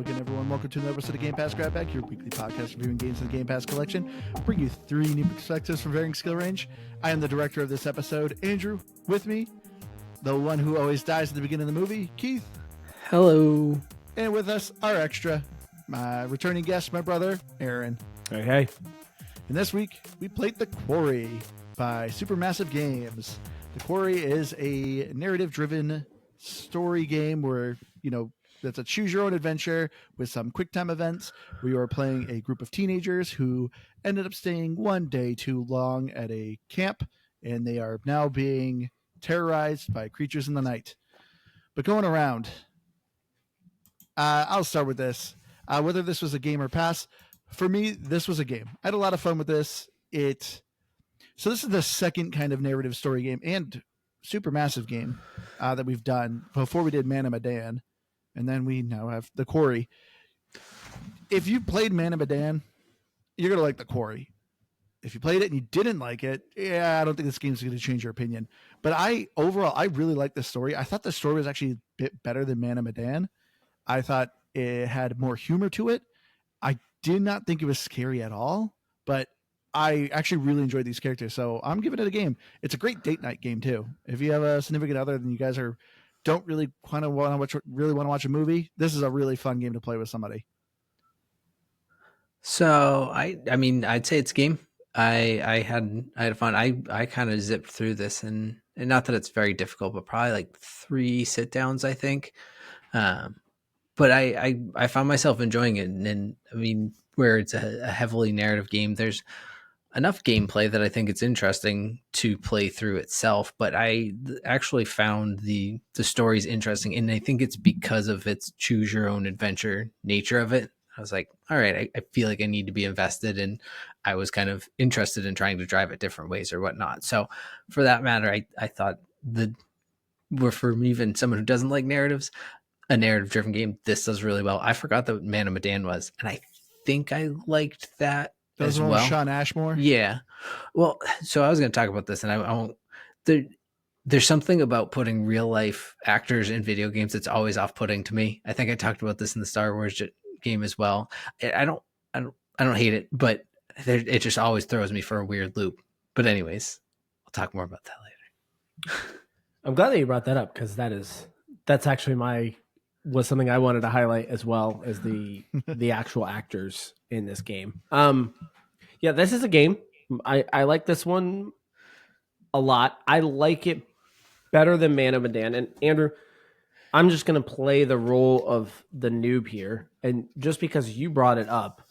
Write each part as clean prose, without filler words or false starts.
again, everyone. Welcome to another episode of Game Pass Grab Bag, your weekly podcast reviewing games in the Game Pass collection. We'll bring you 3 new perspectives from varying skill range. I am the director of this episode, Andrew. With me, the one who always dies at the beginning of the movie, Keith. Hello. And with us, our extra, my returning guest, my brother, Aaron. Hey. And this week, we played The Quarry by Supermassive Games. The Quarry is a narrative-driven story game where, that's a choose-your-own-adventure with some quick-time events. We are playing a group of teenagers who ended up staying one day too long at a camp, and they are now being terrorized by creatures in the night. But going around, I'll start with this. Whether this was a game or pass, for me, this was a game. I had a lot of fun with this. So this is the second kind of narrative story game and Supermassive game that we've done. Before we did Man of Medan, and then we now have The Quarry. If you played Man of Medan, you're going to like The Quarry. If you played it and you didn't like it, I don't think this game's going to change your opinion. But overall, I really like the story. I thought the story was actually a bit better than Man of Medan. I thought it had more humor to it. I did not think it was scary at all, but I actually really enjoyed these characters. So I'm giving it a game. It's a great date night game too. If you have a significant other and you guys don't really want to watch a movie, this is a really fun game to play with somebody. So I mean, I'd say it's a game. I had fun. I kind of zipped through this and not that it's very difficult, but probably like 3 sit downs, I think. But I found myself enjoying it. And I mean, where it's a heavily narrative game, there's enough gameplay that I think it's interesting to play through itself. But I actually found the stories interesting. And I think it's because of its choose your own adventure nature of it. I was like, all right, I feel like I need to be invested. And I was kind of interested in trying to drive it different ways or whatnot. So for that matter, I thought for even someone who doesn't like narratives, a narrative driven game, this does really well. I forgot that Man of Medan was, and I think I liked that as well. Sean Ashmore. Yeah. Well, so I was going to talk about this, and I won't. There's something about putting real life actors in video games that's always off putting to me. I think I talked about this in the Star Wars game as well. I don't hate it, but it just always throws me for a weird loop. But anyways, I'll talk more about that later. I'm glad that you brought that up because that's actually was something I wanted to highlight as well as the actual actors in this game. Yeah, this is a game. I like this one a lot. I like it better than Man of Medan. And Andrew, I'm just going to play the role of the noob here. And just because you brought it up,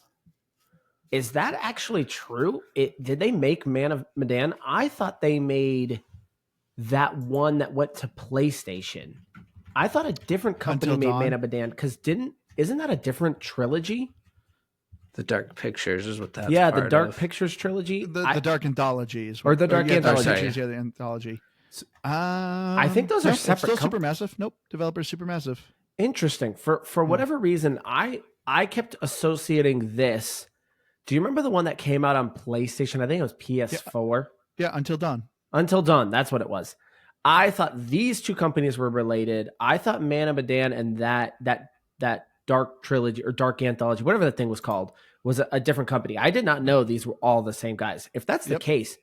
is that actually true? Did they make Man of Medan? I thought they made that one that went to PlayStation. I thought a different company made Man of Medan because isn't that a different trilogy? The Dark Pictures is what that's the Dark Pictures trilogy. The Dark Anthologies. Or the Dark Anthology. The Anthology. I think those are separate. Still Supermassive. Nope. Developer Supermassive. Interesting. For whatever reason, I kept associating this. Do you remember the one that came out on PlayStation? I think it was PS4. Yeah, Until Dawn. Until Dawn. That's what it was. I thought these two companies were related. I thought Man of Medan and that Dark Trilogy or Dark Anthology, whatever that thing was called, was a different company. I did not know these were all the same guys. If that's the case,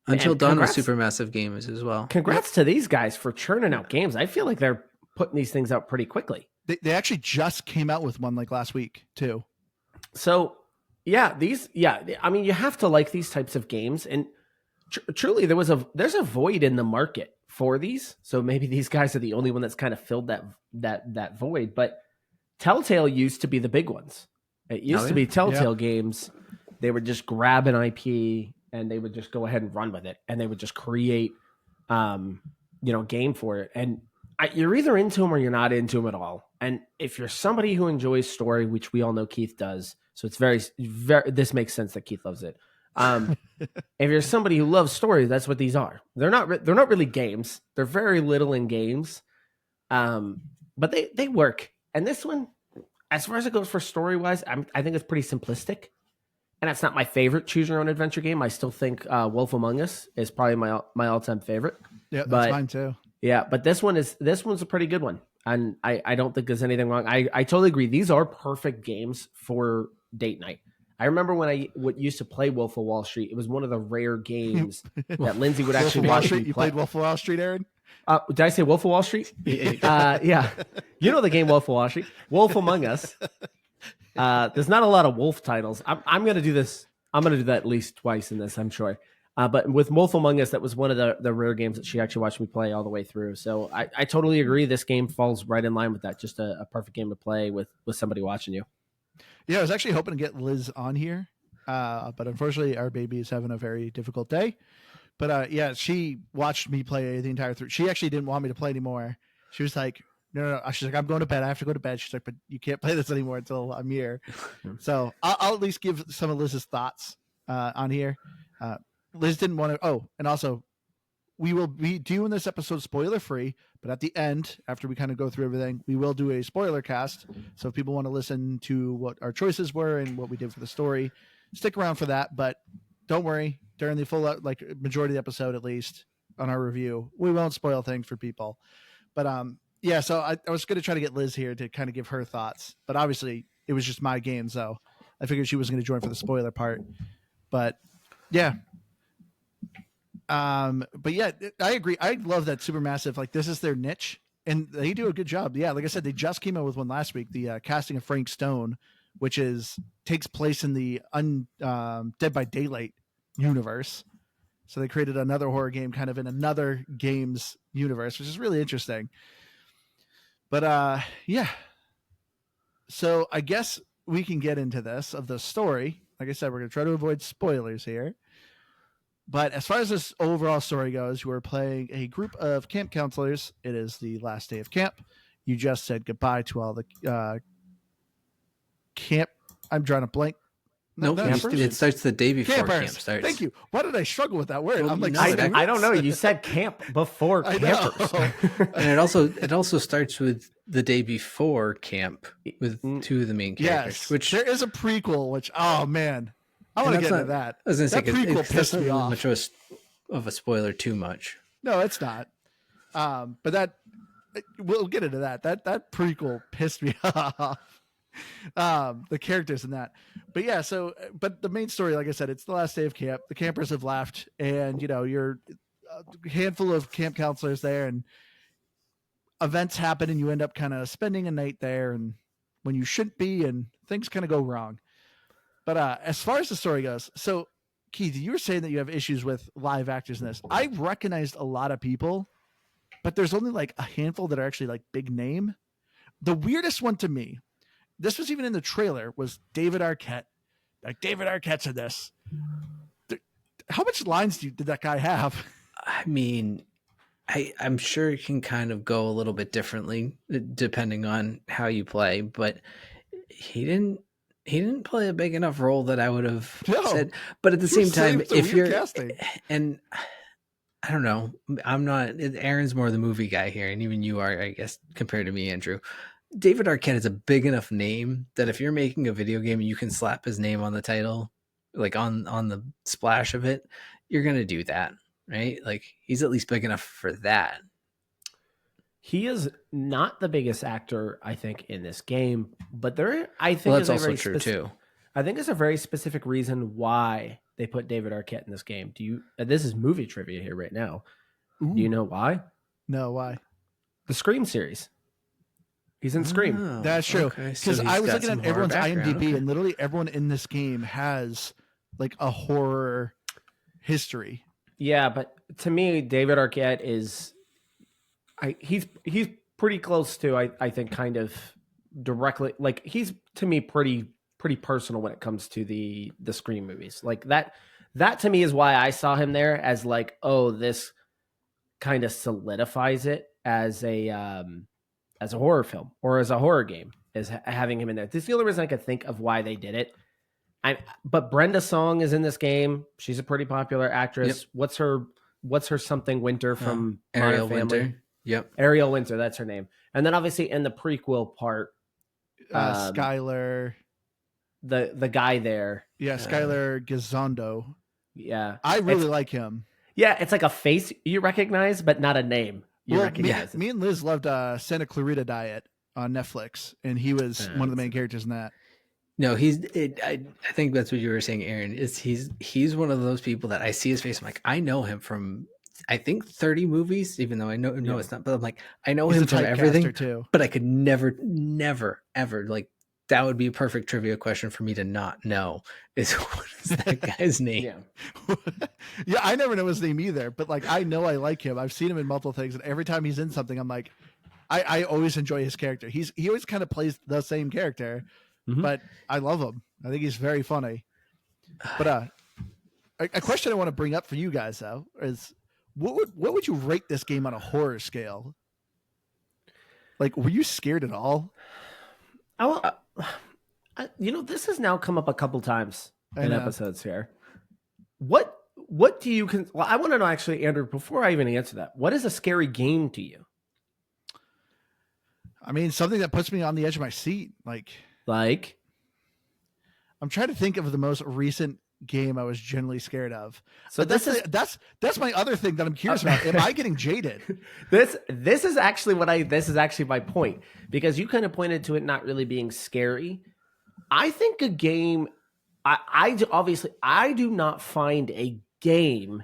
Until Dawn was Supermassive Games as well. Congrats to these guys for churning out games. I feel like they're putting these things out pretty quickly. They actually just came out with one like last week too. So I mean, you have to like these types of games, and truly there's a void in the market for these. So maybe these guys are the only one that's kind of filled that void. But Telltale used to be the big ones. It used to be Telltale games. They would just grab an IP and they would just go ahead and run with it, and they would just create game for it. And you're either into them or you're not into them at all. And if you're somebody who enjoys story, which we all know Keith does, so it's very, very, this makes sense that Keith loves it. If you're somebody who loves story, that's what these are. They're not really games. They're very little in games, but they work. And this one, as far as it goes for story wise, I think it's pretty simplistic. And that's not my favorite choose your own adventure game. I still think Wolf Among Us is probably my all time favorite. Yeah, that's mine too. Yeah, but this one's a pretty good one. And I don't think there's anything wrong. I totally agree. These are perfect games for date night. I remember when I used to play Wolf of Wall Street. It was one of the rare games that Lindsay would Wolf actually of Wall watch Street. me You play. played Wolf of Wall Street, Aaron? Did I say Wolf of Wall Street? Yeah. You know the game Wolf of Wall Street. Wolf Among Us. There's not a lot of wolf titles. I'm going to do this. I'm going to do that at least twice in this, I'm sure. But with Wolf Among Us, that was one of the rare games that she actually watched me play all the way through. So I totally agree. This game falls right in line with that. Just a perfect game to play with somebody watching you. Yeah, I was actually hoping to get Liz on here. But unfortunately, our baby is having a very difficult day. But yeah, she watched me play the entire through. She actually didn't want me to play anymore. She was like, no. She's like, I'm going to bed. I have to go to bed. She's like, but you can't play this anymore until I'm here. So I'll at least give some of Liz's thoughts on here. Liz didn't want to. Oh, and also, we will be doing this episode spoiler free, but at the end, after we kind of go through everything, we will do a spoiler cast. So if people want to listen to what our choices were and what we did for the story, stick around for that. But don't worry, during the full, like majority of the episode, at least on our review, we won't spoil things for people. But yeah, so I was going to try to get Liz here to kind of give her thoughts, but obviously it was just my game, so I figured she was going to join for the spoiler part. But yeah. But yeah, I agree. I love that Supermassive, like this is their niche and they do a good job. Yeah. Like I said, they just came out with one last week, the casting of Frank Stone, which takes place in the Dead by Daylight universe. So they created another horror game kind of in another game's universe, which is really interesting. But yeah. So I guess we can get into this of the story. Like I said, we're going to try to avoid spoilers here. But as far as this overall story goes, you are playing a group of camp counselors. It is the last day of camp. You just said goodbye to all the camp. I'm drawing a blank. No, it starts the day before campers. Camp starts. Thank you. Why did I struggle with that word? Well, I'm like, I don't know. You said camp before campers. And it also starts with the day before camp with two of the main characters. Yes, which there is a prequel. Which man, I want to get into that. I was going to say that prequel pissed me off. Much of a spoiler, too much. No, it's not. But that we'll get into that. That prequel pissed me off. The characters in that, but yeah. So, but the main story, like I said, it's the last day of camp. The campers have left, and you're a handful of camp counselors there, and events happen, and you end up kind of spending a night there, and when you shouldn't be, and things kind of go wrong. But as far as the story goes, so Keith, you were saying that you have issues with live actors in this. I recognized a lot of people, but there's only like a handful that are actually like big name. The weirdest one to me, this was even in the trailer, was David Arquette. Like David Arquette's in this. How much lines did that guy have? I mean, I'm sure it can kind of go a little bit differently depending on how you play, but he didn't play a big enough role that I would have said. But at the same time, if you're casting. And I don't know, Aaron's more the movie guy here, and even you are, I guess, compared to me, Andrew. David Arquette is a big enough name that if you're making a video game and you can slap his name on the title, like on the splash of it, you're going to do that, right? Like he's at least big enough for that. He is not the biggest actor, I think, in this game, but I think that's also true too. I think there's a very specific reason why they put David Arquette in this game. This is movie trivia here right now. Ooh. Do you know why? No, why? The Scream series. He's in Scream. Oh, that's true. Because I was looking at everyone's IMDb, and literally everyone in this game has like a horror history. Yeah, but to me, David Arquette is, he's pretty close to, I think, kind of directly, like he's to me pretty personal when it comes to the Scream movies. Like that to me is why I saw him there as like, oh, this kind of solidifies it as a horror film or as a horror game, is having him in there. This is the only reason I could think of why they did it. But Brenda Song is in this game. She's a pretty popular actress. Yep. What's her something Winter from Ariel Modern Family? Winter. Yep. Ariel Winter, that's her name. And then obviously in the prequel part, Skylar, the guy there. Yeah, Skylar Gisondo. Yeah. I really like him. Yeah, it's like a face you recognize, but not a name. you Well, recognize it. me and Liz loved Santa Clarita Diet on Netflix, and he was one of the main characters in that. No, I think that's what you were saying, Aaron. Is he's one of those people that I see his face. I'm like, I know him from I think 30 movies, even though I know no, it's not. But I'm like, I know He's him a from everything. typecaster, too. But I could never, ever like that would be a perfect trivia question for me to not know. Is what is that guy's name? Yeah. Yeah, I never know his name either. But like, I know I like him. I've seen him in multiple things, and every time he's in something, I'm like, I always enjoy his character. He always kind of plays the same character. But I love him. I think he's very funny. But a question I want to bring up for you guys though is what would you rate this game on a horror scale? Like, were you scared at all? This has now come up a couple times in know. episodes here. What do you well, I want to know actually, Andrew, before I even answer that, what is a scary game to you? I mean, something that puts me on the edge of my seat. Like I'm trying to think of the most recent game I was generally scared of. So that's my other thing that I'm curious about. Am I getting jaded? This is actually my point, because you kind of pointed to it not really being scary. I think a game, I do not find a game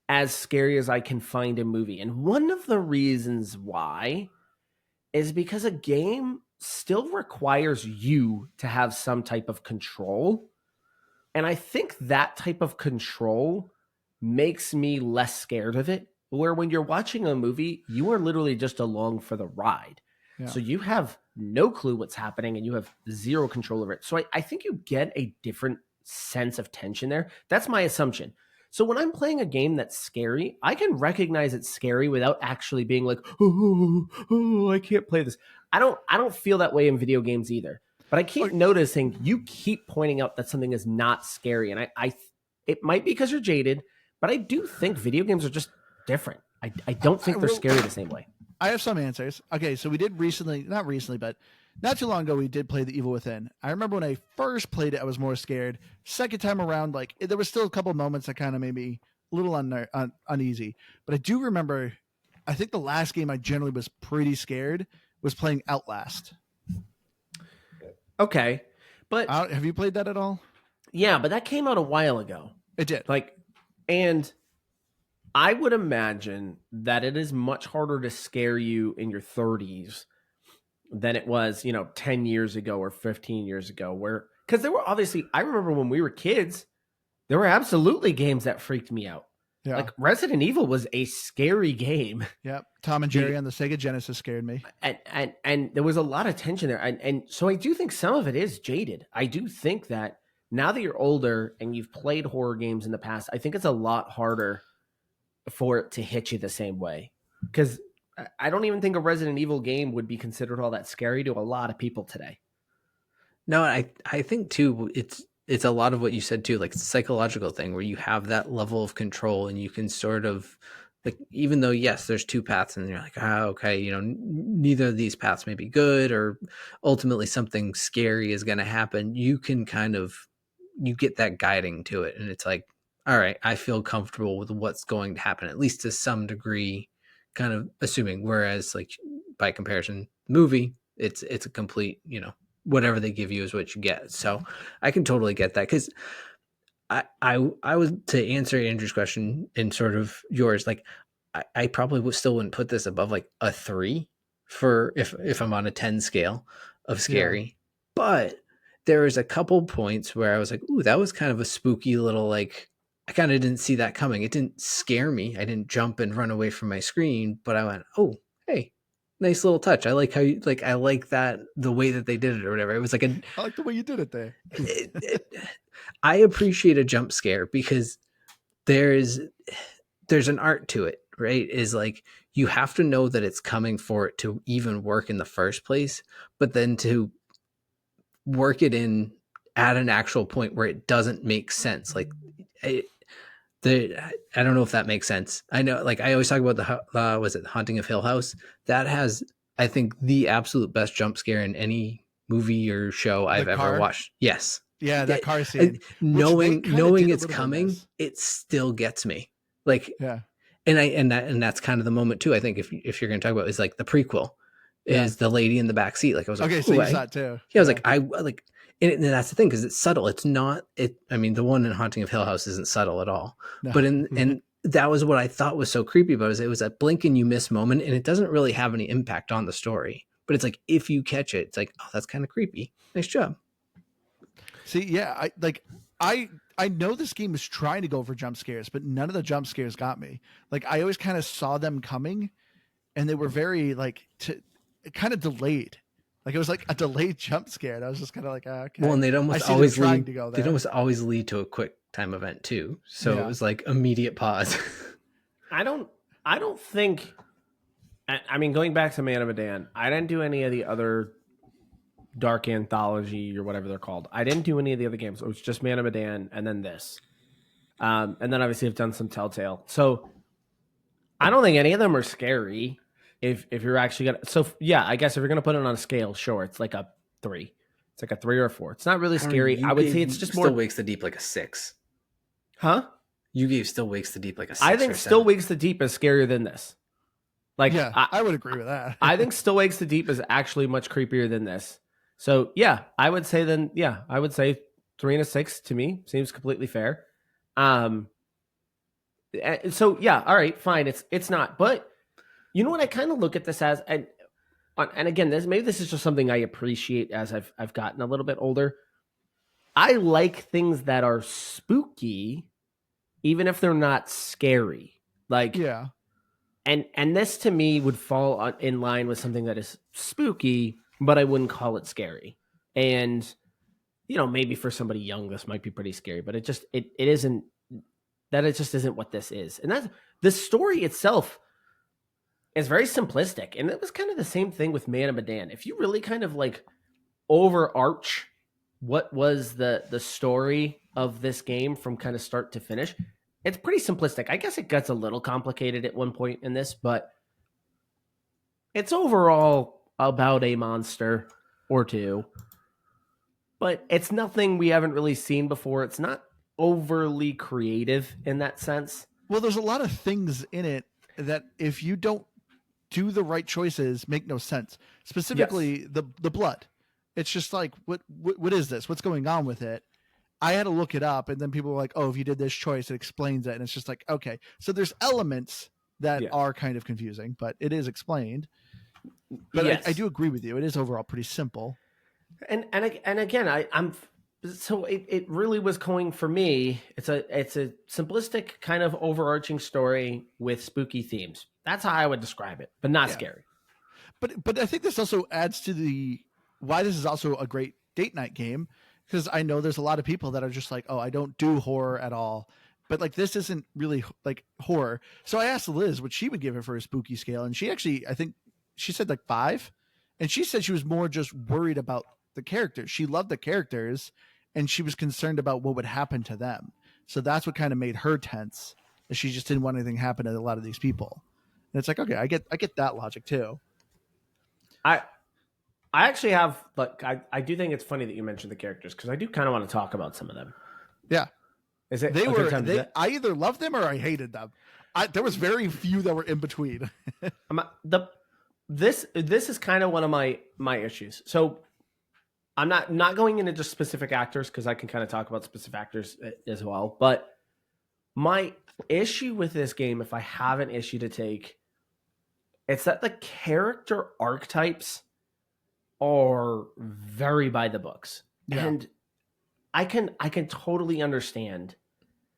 as scary as I can find a movie. And one of the reasons why is because a game still requires you to have some type of control. And I think that type of control makes me less scared of it. Where when you're watching a movie, you are literally just along for the ride. Yeah. So you have no clue what's happening and you have zero control over it. So I think you get a different sense of tension there. That's my assumption. So when I'm playing a game that's scary, I can recognize it's scary without actually being like, oh, I can't play this. I don't feel that way in video games either. But I keep noticing you keep pointing out that something is not scary. And it might be because you're jaded, but I do think video games are just different. I don't think they're scary the same way. I have some answers. Okay, so we did not recently, but not too long ago, we did play The Evil Within. I remember when I first played it, I was more scared. Second time around, like there was still a couple moments that kind of made me a little uneasy. But I do remember, I think the last game I generally was pretty scared was playing Outlast. Okay, but have you played that at all? Yeah, but that came out a while ago. It did. And I would imagine that it is much harder to scare you in your 30s than it was, 10 years ago or 15 years ago, because there were obviously, I remember when we were kids, there were absolutely games that freaked me out. Yeah. Like Resident Evil was a scary game. Yep. Tom and Jerry on the Sega Genesis scared me. And there was a lot of tension there. And so I do think some of it is jaded. I do think that now that you're older and you've played horror games in the past, I think it's a lot harder for it to hit you the same way. Because I don't even think a Resident Evil game would be considered all that scary to a lot of people today. No, I think too, it's a lot of what you said too, like it's a psychological thing where you have that level of control and you can sort of like, even though, yes, there's two paths and you're like, okay, neither of these paths may be good, or ultimately something scary is going to happen. You can you get that guiding to it. And it's like, all right, I feel comfortable with what's going to happen, at least to some degree, kind of assuming. Whereas like by comparison, movie, it's a complete, whatever they give you is what you get. So I can totally get that, because I was, to answer Andrew's question and sort of yours, like I probably still wouldn't put this above like a 3 for if I'm on a 10 scale of scary. Yeah. But there was a couple points where I was like, ooh, that was kind of a spooky little, like, I kind of didn't see that coming. It didn't scare me. I didn't jump and run away from my screen, but I went, oh, hey, nice little touch. I like how you, like, I like that, the way that they did it or whatever. It was like I like the way you did it there. I appreciate a jump scare because there's an art to it, right? Is like, you have to know that it's coming for it to even work in the first place, but then to work it in at an actual point where it doesn't make sense. Like, I don't know if that makes sense. I know, like, I always talk about the was it Haunting of Hill House? That has, I think, the absolute best jump scare in any movie or show I've ever watched. Yes. Yeah, that car scene. Knowing it's coming, it still gets me. Like, yeah. And that's kind of the moment too. I think if you're going to talk about is like the prequel is the lady in the back seat. Like I was like, okay, so you saw it too. Yeah, I was like, I like, and that's the thing because it's subtle. It's not it. I mean, the one in Haunting of Hill House isn't subtle at all. No. But and that was what I thought was so creepy about it was that blink and you miss moment, and it doesn't really have any impact on the story. But it's like if you catch it, it's like, oh, that's kind of creepy. Nice job. See, yeah, I know this game is trying to go for jump scares, but none of the jump scares got me. Like I always kind of saw them coming, and they were very like kind of delayed. Like it was like a delayed jump scare. And I was just kind of like, okay. Well, and they'd almost always lead. They'd almost always lead to a quick time event too. So it was like immediate pause. I don't think. I mean, going back to Man of Medan, I didn't do any of the other Dark Anthology or whatever they're called. I didn't do any of the other games. It was just Man of Medan and then this. And then obviously I've done some Telltale. So I don't think any of them are scary if you're actually going to. So yeah, I guess if you're going to put it on a scale, sure, it's like a 3. It's like a 3 or a 4. It's not really scary. I would say it's just more. Still Wakes the Deep like a 6. Huh? You gave Still Wakes the Deep like a 6. I think Still Wakes the Deep is scarier than this. Like, yeah, I would agree with that. I think Still Wakes the Deep is actually much creepier than this. So yeah, I would say 3 and a 6 to me seems completely fair. So yeah, all right, fine. It's not, but you know what I kind of look at this as, and again, this is just something I appreciate as I've gotten a little bit older. I like things that are spooky, even if they're not scary. Like yeah. And this to me would fall in line with something that is spooky, but I wouldn't call it scary. And maybe for somebody young this might be pretty scary, but it isn't. That it just isn't what this is. And that's the story itself is very simplistic, and it was kind of the same thing with Man of Medan. If you really kind of like overarch what was the story of this game from kind of start to finish, it's pretty simplistic. I guess it gets a little complicated at one point in this, but it's overall about a monster or two. But it's nothing we haven't really seen before. It's not overly creative in that sense. Well, there's a lot of things in it that if you don't do the right choices, make no sense. Specifically, the blood. It's just like, what is this? What's going on with it? I had to look it up, and then people were like, oh, if you did this choice, it explains it. And it's just like, okay. So there's elements that are kind of confusing, but it is explained. But yes. I do agree with you. It is overall pretty simple. And again, I'm so it really was going for me. It's a simplistic kind of overarching story with spooky themes. That's how I would describe it, but not scary. But I think this also adds to why this is also a great date night game, because I know there's a lot of people that are just like, oh, I don't do horror at all. But like this isn't really like horror. So I asked Liz what she would give it for a spooky scale, and she actually, I think she said like 5, and she said she was more just worried about the characters. She loved the characters, and she was concerned about what would happen to them. So that's what kind of made her tense. She just didn't want anything happen to a lot of these people. And it's like, okay, I get that logic too. I actually have, like, I do think it's funny that you mentioned the characters, because I do kind of want to talk about some of them. Yeah. Is it? I either loved them or I hated them. There was very few that were in between. This is kind of one of my issues. So I'm not going into just specific actors, because I can kind of talk about specific actors as well. But my issue with this game, if I have an issue to take, it's that the character archetypes are very by the books. Yeah. And I can totally understand.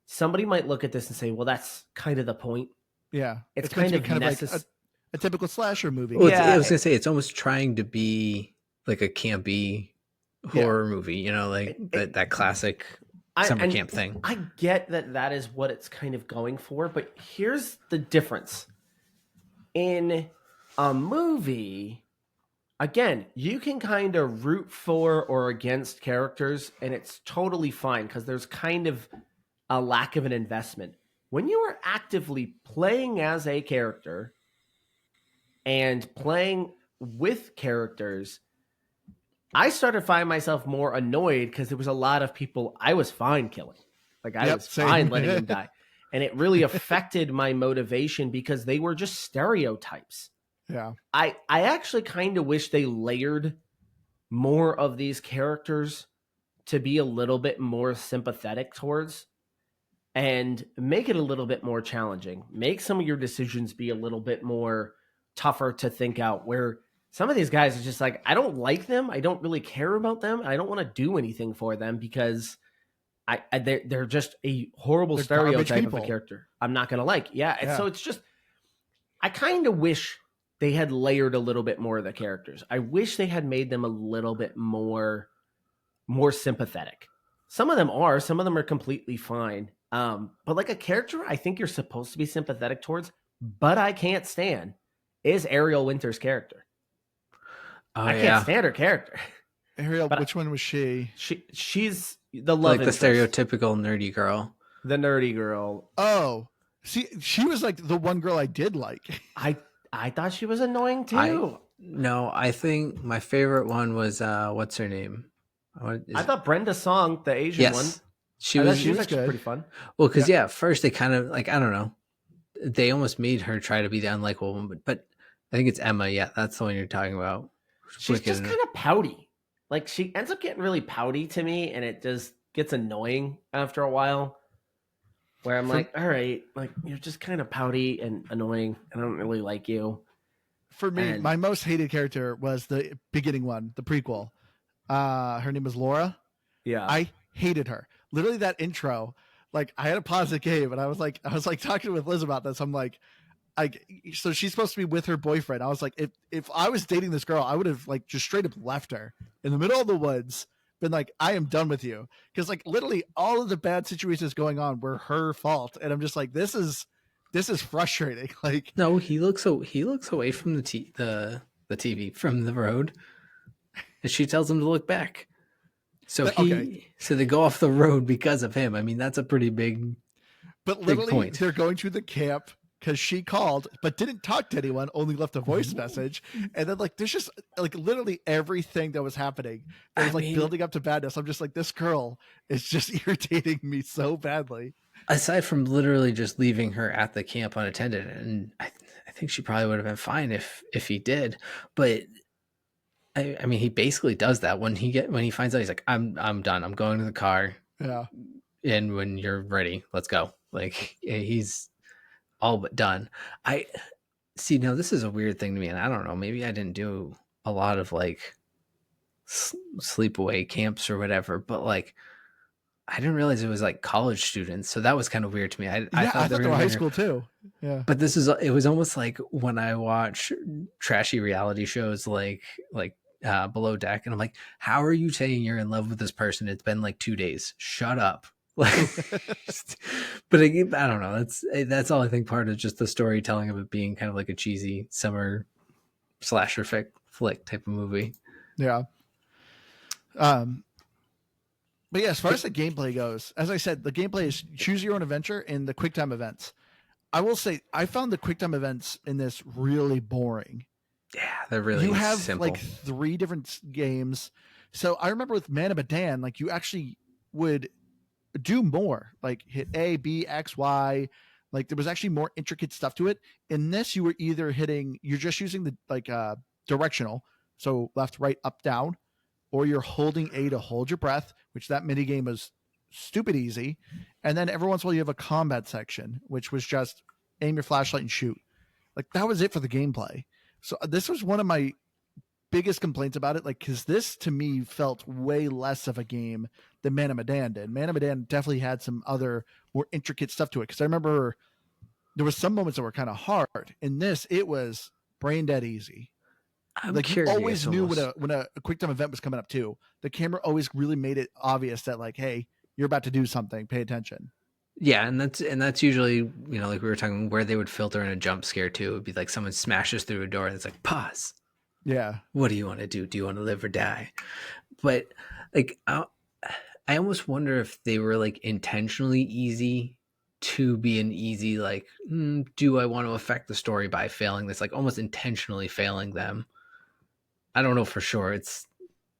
Somebody might look at this and say, well, that's kind of the point. Yeah. It's kind of like a typical slasher movie. Well, I was going to say, it's almost trying to be like a campy horror movie, like that classic summer camp thing. I get that is what it's kind of going for, but here's the difference. In a movie, again, you can kind of root for or against characters, and it's totally fine because there's kind of a lack of an investment. When you are actively playing as a character and playing with characters, I started finding myself more annoyed because there was a lot of people I was fine killing. Like I was fine letting them die. and it really affected my motivation because they were just stereotypes. Yeah. I actually kind of wish they layered more of these characters to be a little bit more sympathetic towards, and make it a little bit more challenging. Make some of your decisions be a little bit more tougher to think out, where some of these guys are just like, I don't like them. I don't really care about them. I don't want to do anything for them because they're just a horrible They're garbage stereotype of a people. character I'm not going to like. Yeah. And Yeah. so it's just, I kind of wish they had layered a little bit more of the characters. I wish they had made them a little bit more sympathetic. Some of them are completely fine. But like a character I think you're supposed to be sympathetic towards, but I can't stand, is Ariel Winter's character. Oh, I can't stand her character. Ariel, But which one was she? She's the love like the interest, stereotypical nerdy girl. the nerdy girl. Oh, see, she was like the one girl I did like. I thought she was annoying too. No, I think my favorite one was what's her name? I thought Brenda Song, the Asian one, she I thought was. she was was actually good. pretty fun. Well, because at first they kind of like, I don't know, they almost made her try to be the unlikable one, but I think it's Emma. Yeah, that's the one you're talking about. She's Wicked. just kind of pouty. Like she ends up getting really pouty to me, and it just gets annoying after a while. Where I'm like, all right, like you're just kind of pouty and annoying, and I don't really like you. For me, And- my most hated character was the beginning one, the prequel. Her name was Laura. Yeah, I hated her. Literally that intro, like I had to pause the game and I was like talking with Liz about this. I'm like, so she's supposed to be with her boyfriend. I was like, if I was dating this girl, I would have like just straight up left her in the middle of the woods, been like, I am done with you. Because like literally all of the bad situations going on were her fault. And I'm just like, this is frustrating. Like, No, he looks away from the TV from the road, and she tells him to look back. So so they go off the road because of him. I mean, that's a pretty big. but big literally point. they're going to the camp because she called but didn't talk to anyone, only left a voice message. And then like there's just like literally everything that was happening that was like building up to badness. I'm just like, this girl is just irritating me so badly. Aside from literally just leaving her at the camp unattended, and I think she probably would have been fine if he did. But I mean, he basically does that when he finds out. He's like, I'm done. I'm going to the car. Yeah. And when you're ready, let's go. Like he's all but done. I see. Now this is a weird thing to me, and I don't know. Maybe I didn't do a lot of like sleepaway camps or whatever, but like I didn't realize it was like college students, so that was kind of weird to me. I thought they were high school too. Yeah, but it was almost like when I watch trashy reality shows like Below Deck, and I'm like, how are you saying you're in love with this person? It's been like 2 days. Shut up. Like, but I don't know. That's all I think. Part of just the storytelling of it being kind of like a cheesy summer slasher flick type of movie. Yeah. But yeah, as far as the gameplay goes, as I said, the gameplay is choose your own adventure and the QuickTime events. I will say I found the QuickTime events in this really boring. Yeah, they're really you have simple. like 3 different games. So I remember with Man of Medan, like you actually would do more, like hit A, B, X, Y. Like there was actually more intricate stuff to it. In this, you were either you're just using the like directional, so left, right, up, down, or you're holding A to hold your breath, which that mini game was stupid easy. And then every once in a while you have a combat section, which was just aim your flashlight and shoot. Like that was it for the gameplay. So this was one of my biggest complaints about it, like because this to me felt way less of a game than Man of Medan did. Man of Medan definitely had some other more intricate stuff to it, because I remember there was some moments that were kind of hard. In this, it was brain dead easy. I'm like curious, you always knew when a quick time event was coming up too. The camera always really made it obvious that like, hey, you're about to do something. Pay attention. Yeah, and that's usually, you know, like we were talking, where they would filter in a jump scare too. It would be like someone smashes through a door and it's like, pause. Yeah. What do you want to do? Do you want to live or die? But like, I almost wonder if they were like intentionally easy to be an easy, like, do I want to affect the story by failing this? Like almost intentionally failing them. I don't know for sure.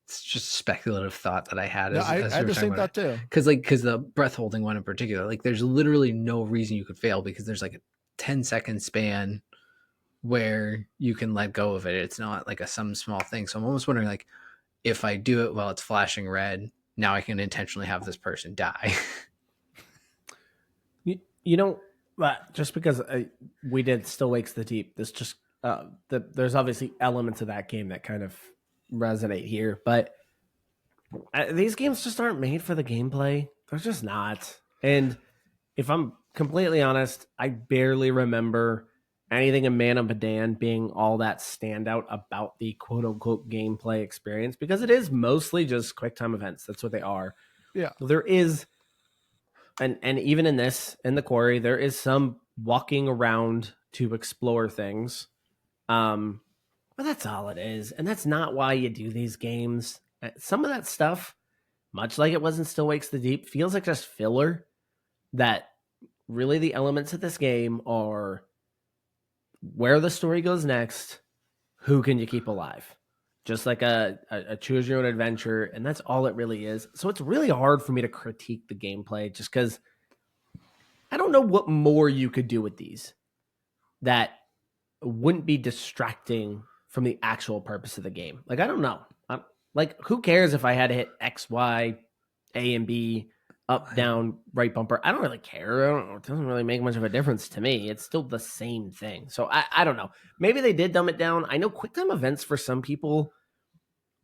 it's just a speculative thought that I had No, as I we had were the talking same about thought too. Because the breath holding one in particular, like there's literally no reason you could fail because there's like a 10-second span where you can let go of it. It's not like some small thing. So I'm almost wondering, like, if I do it while it's flashing red, now I can intentionally have this person die. You know, just because we did Still Wakes the Deep, this just there's obviously elements of that game that kind of resonate here, but these games just aren't made for the gameplay. They're just not. And if I'm completely honest, I barely remember anything in Man of Medan being all that standout about the quote unquote gameplay experience because it is mostly just quick time events. That's what they are. Yeah. There is, and even in the Quarry, there is some walking around to explore things. But that's all it is. And that's not why you do these games. Some of that stuff, much like it was in Still Wakes the Deep, feels like just filler. That really the elements of this game are where the story goes next, who can you keep alive? Just like a choose your own adventure, and that's all it really is. So it's really hard for me to critique the gameplay just because I don't know what more you could do with these that wouldn't be distracting from the actual purpose of the game. Like, I don't know. Like, who cares if I had to hit X, Y, A, and B, up, down, right bumper? I don't really care. I don't know. It doesn't really make much of a difference to me. It's still the same thing. So I don't know. Maybe they did dumb it down. I know QuickTime events for some people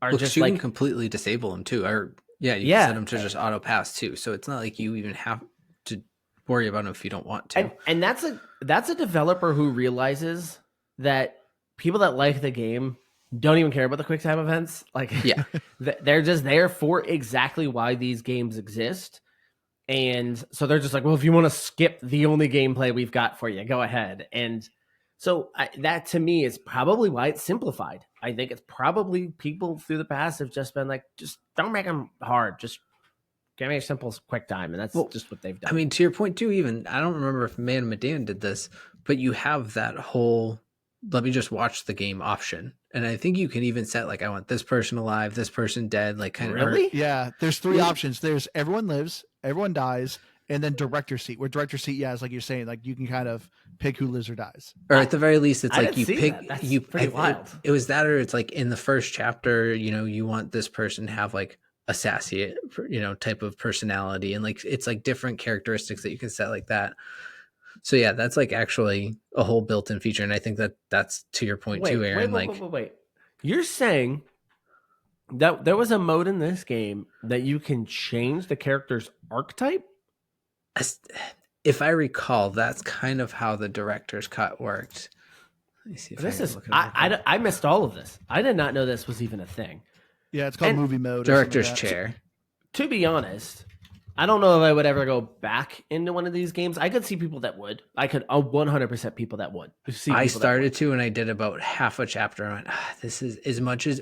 are just you like can completely disable them too, or you can set them to just auto pass too. So it's not like you even have to worry about them if you don't want to. And that's a developer who realizes that people that like the game don't even care about the quick time events. Like, yeah, they're just there for exactly why these games exist. And so they're just like, well, if you want to skip the only gameplay we've got for you, go ahead. And so that to me is probably why it's simplified. I think it's probably people through the past have just been like, just don't make them hard. Just give me a simple quick time. And that's just what they've done. I mean, to your point too, even I don't remember if Man Medan did this, but you have that whole let me just watch the game option. And I think you can even set like I want this person alive, this person dead, like kind really? of Yeah, there's three options. There's everyone lives, everyone dies, and then director seat. Where director seat, yeah, is like you're saying, like you can kind of pick who lives or dies. Or at the very least, it's like you pick That's pretty wild. It was that, or it's like in the first chapter, you want this person to have like a sassy, type of personality, and like it's like different characteristics that you can set like that. So yeah, that's like actually a whole built-in feature, and I think that's to your point too, Aaron. Wait. You're saying that there was a mode in this game that you can change the character's archetype? If I recall, that's kind of how the director's cut worked. Let me see if I missed all of this. I did not know this was even a thing. Yeah, it's called movie mode. Director's chair. To be honest, I don't know if I would ever go back into one of these games. I could see people that would. I could 100% people that would. I started to, and I did about half a chapter. I went, this is as much as,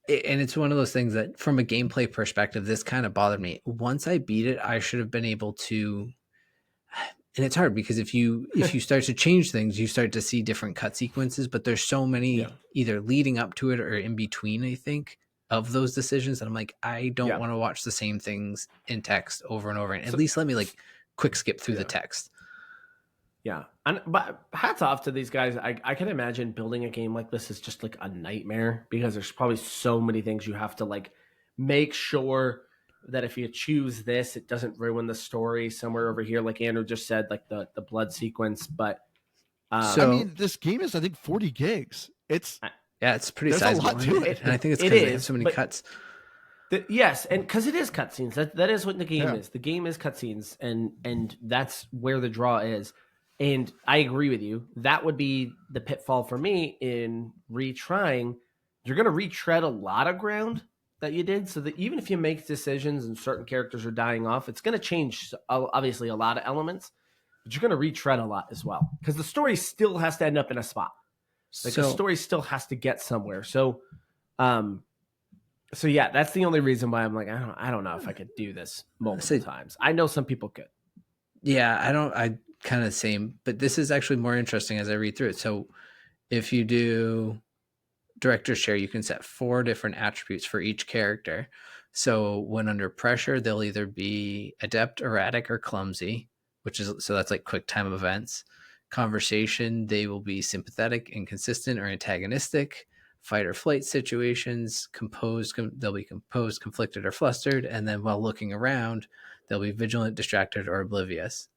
and it's one of those things that from a gameplay perspective, this kind of bothered me. Once I beat it, I should have been able to, and it's hard because if you start to change things, you start to see different cut sequences, but there's so many either leading up to it or in between, I think, of those decisions that I'm like, I don't want to watch the same things in text over and over. And at least let me like quick skip through the text. Yeah. But hats off to these guys. I can imagine building a game like this is just like a nightmare because there's probably so many things you have to like make sure that if you choose this, it doesn't ruin the story somewhere over here. Like Andrew just said, like the blood sequence. But I mean, this game is, I think, 40 gigs. It's pretty sizable. A lot to it. And I think it's because they have so many cuts. Yes, and because it is cutscenes. That is what the game is. The game is cutscenes, and that's where the draw is. And I agree with you. That would be the pitfall for me in retrying. You're going to retread a lot of ground that you did, so that even if you make decisions and certain characters are dying off, it's going to change, obviously, a lot of elements, but you're going to retread a lot as well. Because the story still has to end up in a spot. Like the story still has to get somewhere. So yeah, that's the only reason why I'm like, I don't know if I could do this multiple times. I know some people could. Yeah, I kind of same, but this is actually more interesting as I read through it. So if you do director's chair, you can set 4 different attributes for each character. So when under pressure, they'll either be adept, erratic, or clumsy, so that's like quick time events. Conversation, they will be sympathetic, inconsistent, or antagonistic. Fight or flight situations, they'll be composed, conflicted, or flustered. And then while looking around, they'll be vigilant, distracted, or oblivious.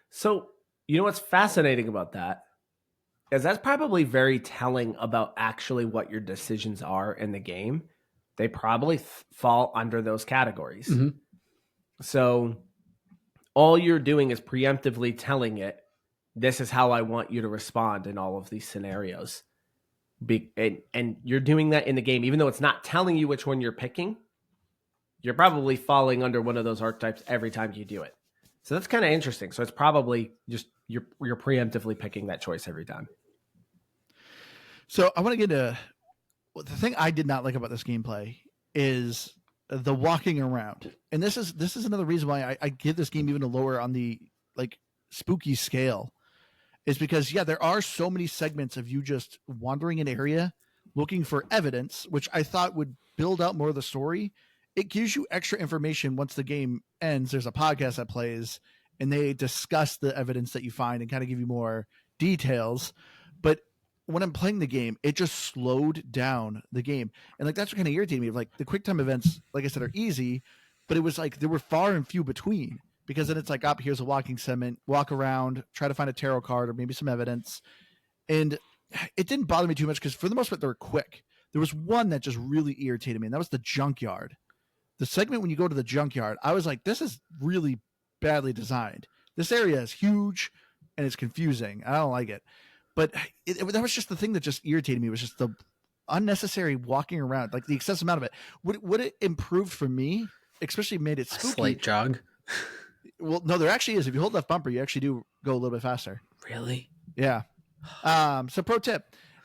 So, you know what's fascinating about that is that's probably very telling about actually what your decisions are in the game. They probably fall under those categories. Mm-hmm. So all you're doing is preemptively telling it, this is how I want you to respond in all of these scenarios. And you're doing that in the game, even though it's not telling you which one you're picking, you're probably falling under one of those archetypes every time you do it. So that's kind of interesting. So it's probably just you're preemptively picking that choice every time. So I want to get to the thing I did not like about this gameplay is the walking around. And this is another reason why I give this game even a lower on the like spooky scale, is because there are so many segments of you just wandering an area looking for evidence, which I thought would build out more of the story. It gives you extra information once the game ends. There's a podcast that plays and they discuss the evidence that you find and kind of give you more details. But when I'm playing the game, it just slowed down the game. And like, that's what kind of irritated me. Like the quick time events, like I said, are easy, but it was like, there were far and few between, because then it's like, here's a walking segment, walk around, try to find a tarot card or maybe some evidence. And it didn't bother me too much because for the most part, they were quick. There was one that just really irritated me, and that was the junkyard. The segment when you go to the junkyard, I was like, this is really badly designed. This area is huge and it's confusing. I don't like it. But that was just the thing that just irritated me, was just the unnecessary walking around, like the excessive amount of it. Would it improved for me, especially made it spooky? A slight jog. Well, no, there actually is. If you hold left bumper, you actually do go a little bit faster. Really? Yeah. So pro tip.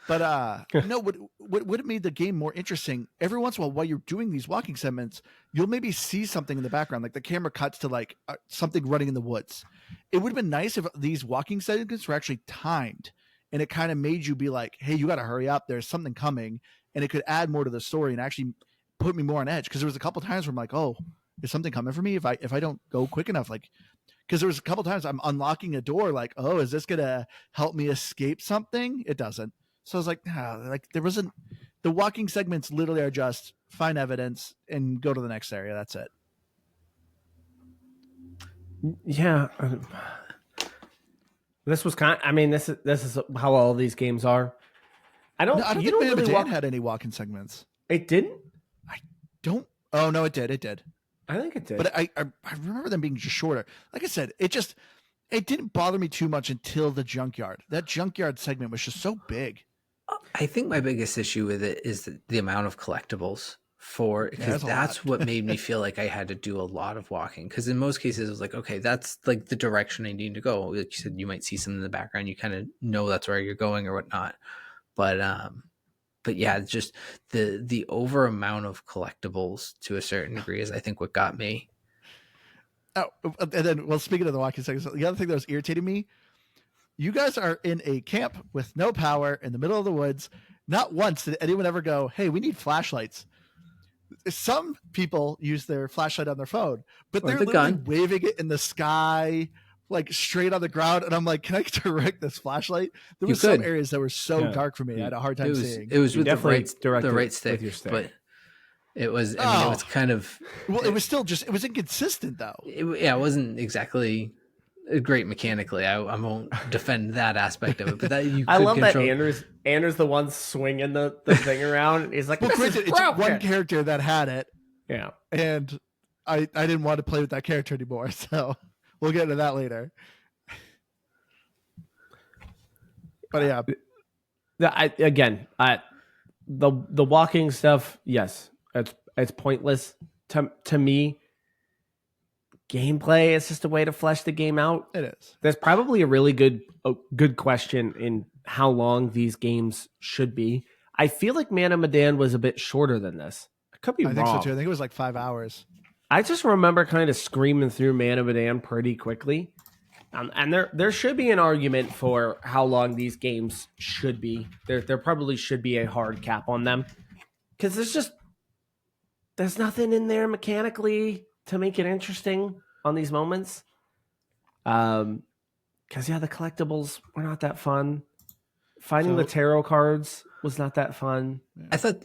But no, what it made the game more interesting, every once in a while you're doing these walking segments, you'll maybe see something in the background, like the camera cuts to like something running in the woods. It would have been nice if these walking segments were actually timed, and it kind of made you be like, hey, you got to hurry up, there's something coming, and it could add more to the story and actually put me more on edge. Because there was a couple times where I'm like, oh, is something coming for me if I don't go quick enough? Like, because there was a couple times I'm unlocking a door, like, oh, is this gonna help me escape something? It doesn't. So I was like, like there wasn't. The walking segments literally are just find evidence and go to the next area. That's it. Yeah. This was kind. I mean, this is how all these games are. I don't think really Man of Medan had any walking segments. It didn't. I don't. Oh no, it did. It did. I think it did. But I remember them being just shorter. Like I said, it didn't bother me too much until the junkyard. That junkyard segment was just so big. I think my biggest issue with it is the amount of collectibles because that's what made me feel like I had to do a lot of walking. Because in most cases, it was like, okay, that's like the direction I need to go. Like you said, you might see something in the background. You kind of know that's where you're going or whatnot. But yeah, just the over amount of collectibles to a certain degree is, I think, what got me. Oh, and then, well, speaking of the walking segments, the other thing that was irritating me, you guys are in a camp with no power in the middle of the woods. Not once did anyone ever go, hey, we need flashlights. Some people use their flashlight on their phone, but they're literally waving it in the sky, like straight on the ground. And I'm like, can I direct this flashlight? There was some areas that were so dark for me. I had a hard time seeing. It was with the right stick, but it was, I mean, it was kind of, well, it was still just, it was inconsistent though. It wasn't exactly great mechanically. I won't defend that aspect of it, but that you. I love control. That Andrew's the one swinging the thing around. He's like, well, it's one character that had it. Yeah, and I didn't want to play with that character anymore, so we'll get into that later. But yeah, the walking stuff, yes, it's pointless to me. Gameplay is just a way to flesh the game out. It is. There's probably a really good question in how long these games should be. I feel like Man of Medan was a bit shorter than this. I could be wrong. I think so too. I think it was like 5 hours. I just remember kind of screaming through Man of Medan pretty quickly. And there should be an argument for how long these games should be. There probably should be a hard cap on them, because there's nothing in there mechanically to make it interesting on these moments. Because the collectibles were not that fun. Finding the tarot cards was not that fun. I thought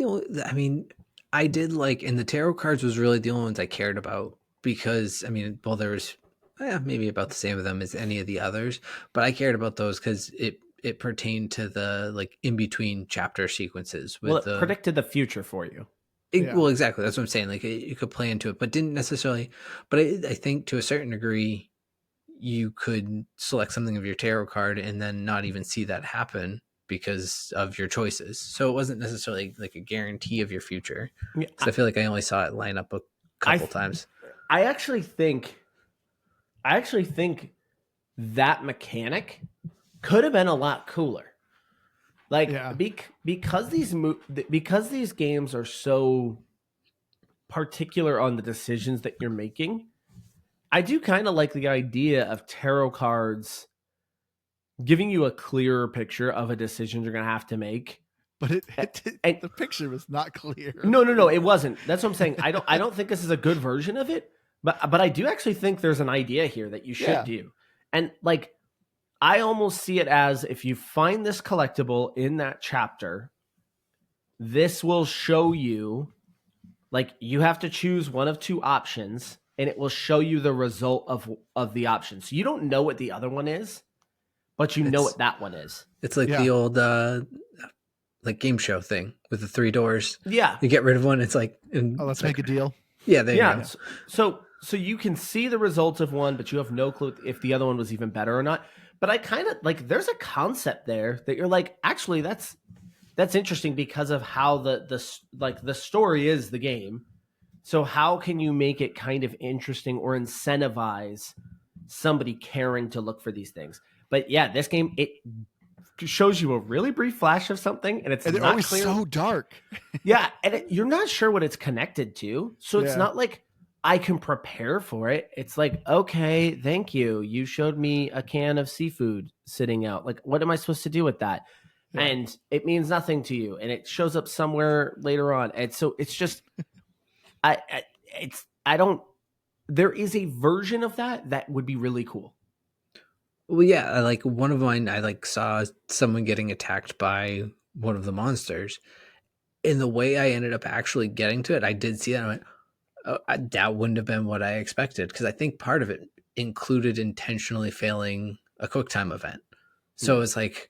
I did like, and the tarot cards was really the only ones I cared about, because there was maybe about the same of them as any of the others, but I cared about those because it pertained to the like in between chapter sequences. It predicted the future for you. Well, exactly. That's what I'm saying. Like you could play into it, but didn't necessarily. But I think to a certain degree, you could select something of your tarot card and then not even see that happen because of your choices. So it wasn't necessarily like a guarantee of your future. I feel like I only saw it line up a couple times. I actually think that mechanic could have been a lot cooler. Like because these games are so particular on the decisions that you're making, I do kind of like the idea of tarot cards giving you a clearer picture of a decision you're going to have to make. But the picture was not clear. No, it wasn't. That's what I'm saying. I don't think this is a good version of it, but I do actually think there's an idea here that you should do. And like, I almost see it as, if you find this collectible in that chapter, this will show you, like, you have to choose one of two options, and it will show you the result of the option. So you don't know what the other one is, but you know what that one is. It's like the old like game show thing with the 3 doors. Yeah. You get rid of one, it's like, let's make a deal. Yeah, there you go. So you can see the results of one, but you have no clue if the other one was even better or not. But I kind of like, there's a concept there that you're like, actually, that's interesting because of how the story is the game. So how can you make it kind of interesting or incentivize somebody caring to look for these things? But yeah, this game, it shows you a really brief flash of something, and it's not clear. So dark. Yeah, and you're not sure what it's connected to. So it's not like I can prepare for it. It's like, okay, thank you. You showed me a can of seafood sitting out. Like, what am I supposed to do with that? Yeah. And it means nothing to you. And it shows up somewhere later on. And so it's just, there is a version of that would be really cool. Well, yeah, like one of mine, I like saw someone getting attacked by one of the monsters. And the way I ended up actually getting to it, I did see that. I went, that wouldn't have been what I expected, because I think part of it included intentionally failing a QuickTime event. So it's like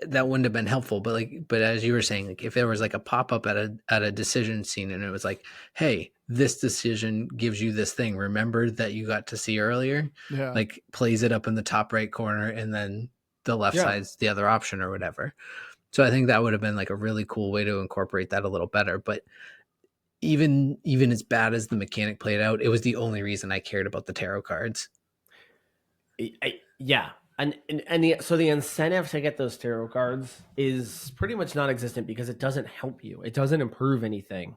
that wouldn't have been helpful. But as you were saying, like if there was like a pop up at a decision scene and it was like, hey, this decision gives you this thing. Remember that you got to see earlier. Yeah. Like plays it up in the top right corner, and then the left side's the other option or whatever. So I think that would have been like a really cool way to incorporate that a little better. But even as bad as the mechanic played out, it was the only reason I cared about the tarot cards. Yeah. So the incentive to get those tarot cards is pretty much non-existent because it doesn't help you. It doesn't improve anything.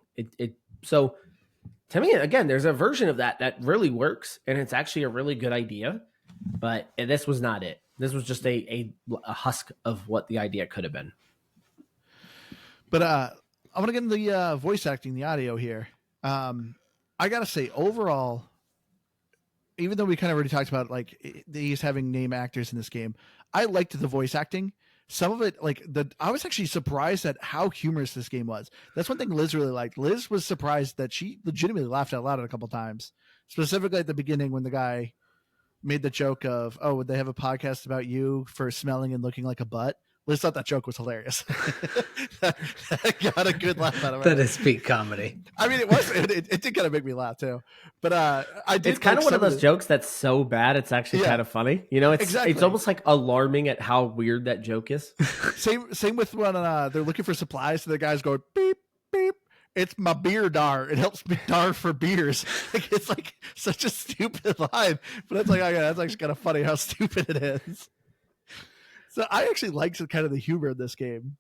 So to me, again, there's a version of that really works, and it's actually a really good idea, but this was not it. This was just a husk of what the idea could have been. But I want to get into the voice acting, the audio here. I got to say, overall, even though we kind of already talked about like he's having name actors in this game, I liked the voice acting. Some of it, I was actually surprised at how humorous this game was. That's one thing Liz really liked. Liz was surprised that she legitimately laughed out loud a couple times, specifically at the beginning when the guy made the joke of, "Oh, would they have a podcast about you for smelling and looking like a butt?" Liz thought that joke was hilarious. that got a good laugh out of it. That is peak comedy. I mean, it did kind of make me laugh too. But I did. It's kind of one of those jokes that's so bad it's actually kind of funny. You know, it's almost like alarming at how weird that joke is. Same with when they're looking for supplies, so the guys go beep beep. It's my beer dar. It helps me dar for beers. Like, it's like such a stupid line, but it's like, okay, that's actually kind of funny how stupid it is. So I actually liked kind of the humor in this game.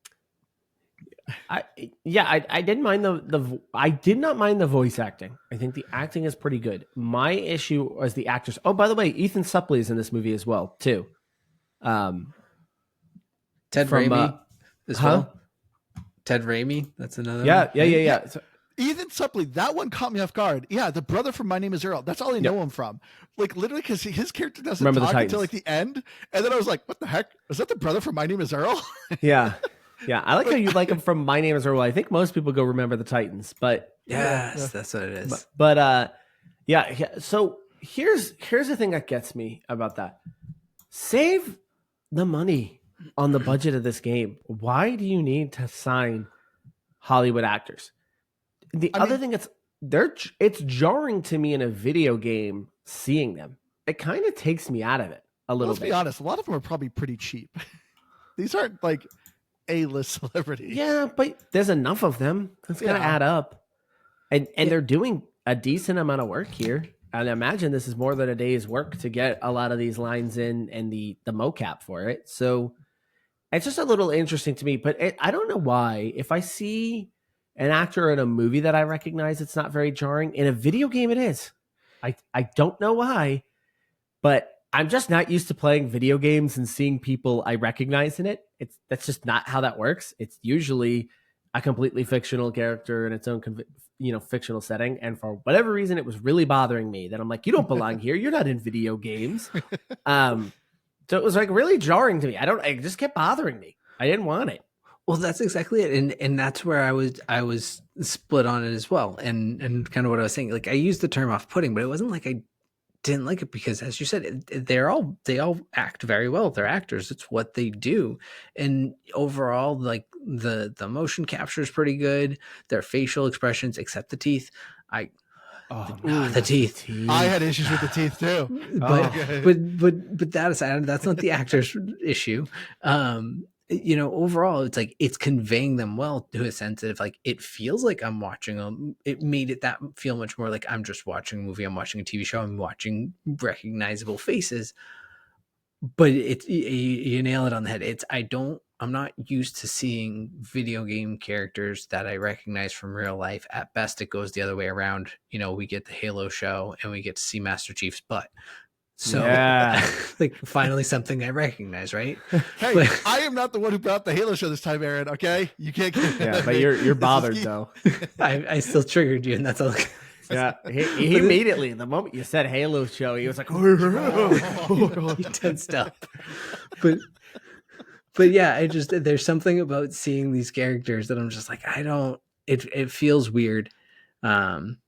I didn't mind I did not mind the voice acting. I think the acting is pretty good. My issue was the actors. Oh, by the way, Ethan Suplee is in this movie as well too. Ted From Raimi as huh? well. Ted Raimi, that's another one. Yeah. Yeah. So, Ethan Suplee, that one caught me off guard. Yeah, the brother from My Name Is Earl. That's all I know him from. Like literally, because his character doesn't Remember the talk until like Titans. the end, and then I was like, "What the heck? Is that the brother from My Name Is Earl?" yeah. I like how you like him from My Name Is Earl. I think most people go Remember the Titans, but Yes, that's what it is. but yeah. So here's the thing that gets me about that. Save the money on the budget of this game. Why do you need to sign Hollywood actors? The other thing it's jarring to me in a video game seeing them. It kind of takes me out of it a little Let's bit. be honest, a lot of them are probably pretty cheap. These aren't like A-list celebrities. Yeah, but there's enough of them. It's gonna add up. And they're doing a decent amount of work here. And I imagine this is more than a day's work to get a lot of these lines in and the mocap for it. So it's just a little interesting to me. But I don't know why. If I see an actor in a movie that I recognize, it's not very jarring. In a video game, it is. I don't know why, but I'm just not used to playing video games and seeing people I recognize in it. That's just not how that works. It's usually a completely fictional character in its own fictional setting, and for whatever reason it was really bothering me that I'm like, you don't belong here, you're not in video games. So it was like really jarring to me. It just kept bothering me. I didn't want it. Well, that's exactly it, and that's where I was split on it as well, and kind of what I was saying. Like I used the term off-putting, but it wasn't like I didn't like it, because as you said, they all act very well. They're actors. It's what they do. And overall, like the motion capture is pretty good. Their facial expressions, except the teeth. The teeth. I had issues with the teeth too. But that aside, that's not the actor's issue. Overall, it's like it's conveying them well to a sense of like it feels like I'm watching them. It made it that feel much more like I'm just watching a movie. I'm watching a TV show. I'm watching recognizable faces. But you nail it on the head. I'm not used to seeing video game characters that I recognize from real life. At best, it goes the other way around. We get the Halo show and we get to see Master Chief's butt. So, like, finally something I recognize, right? Hey, I am not the one who brought the Halo show this time, Aaron. Okay, you can't get. Yeah, but you're bothered though. I still triggered you, and that's all. Yeah, he immediately, the moment you said Halo show, he was like, he tensed up. But yeah, there's something about seeing these characters that I'm just like, it feels weird. And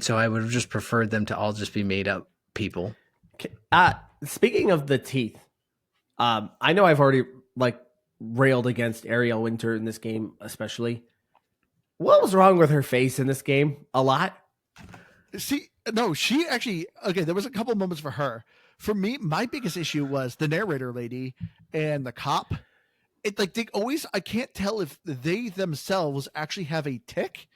so I would have just preferred them to all just be made up people. Speaking of the teeth, I know I've already railed against Ariel Winter in this game, especially. What was wrong with her face in this game? A lot. She actually, okay, there was a couple moments for her. For me, my biggest issue was the narrator lady and the cop. I can't tell if they themselves actually have a tick,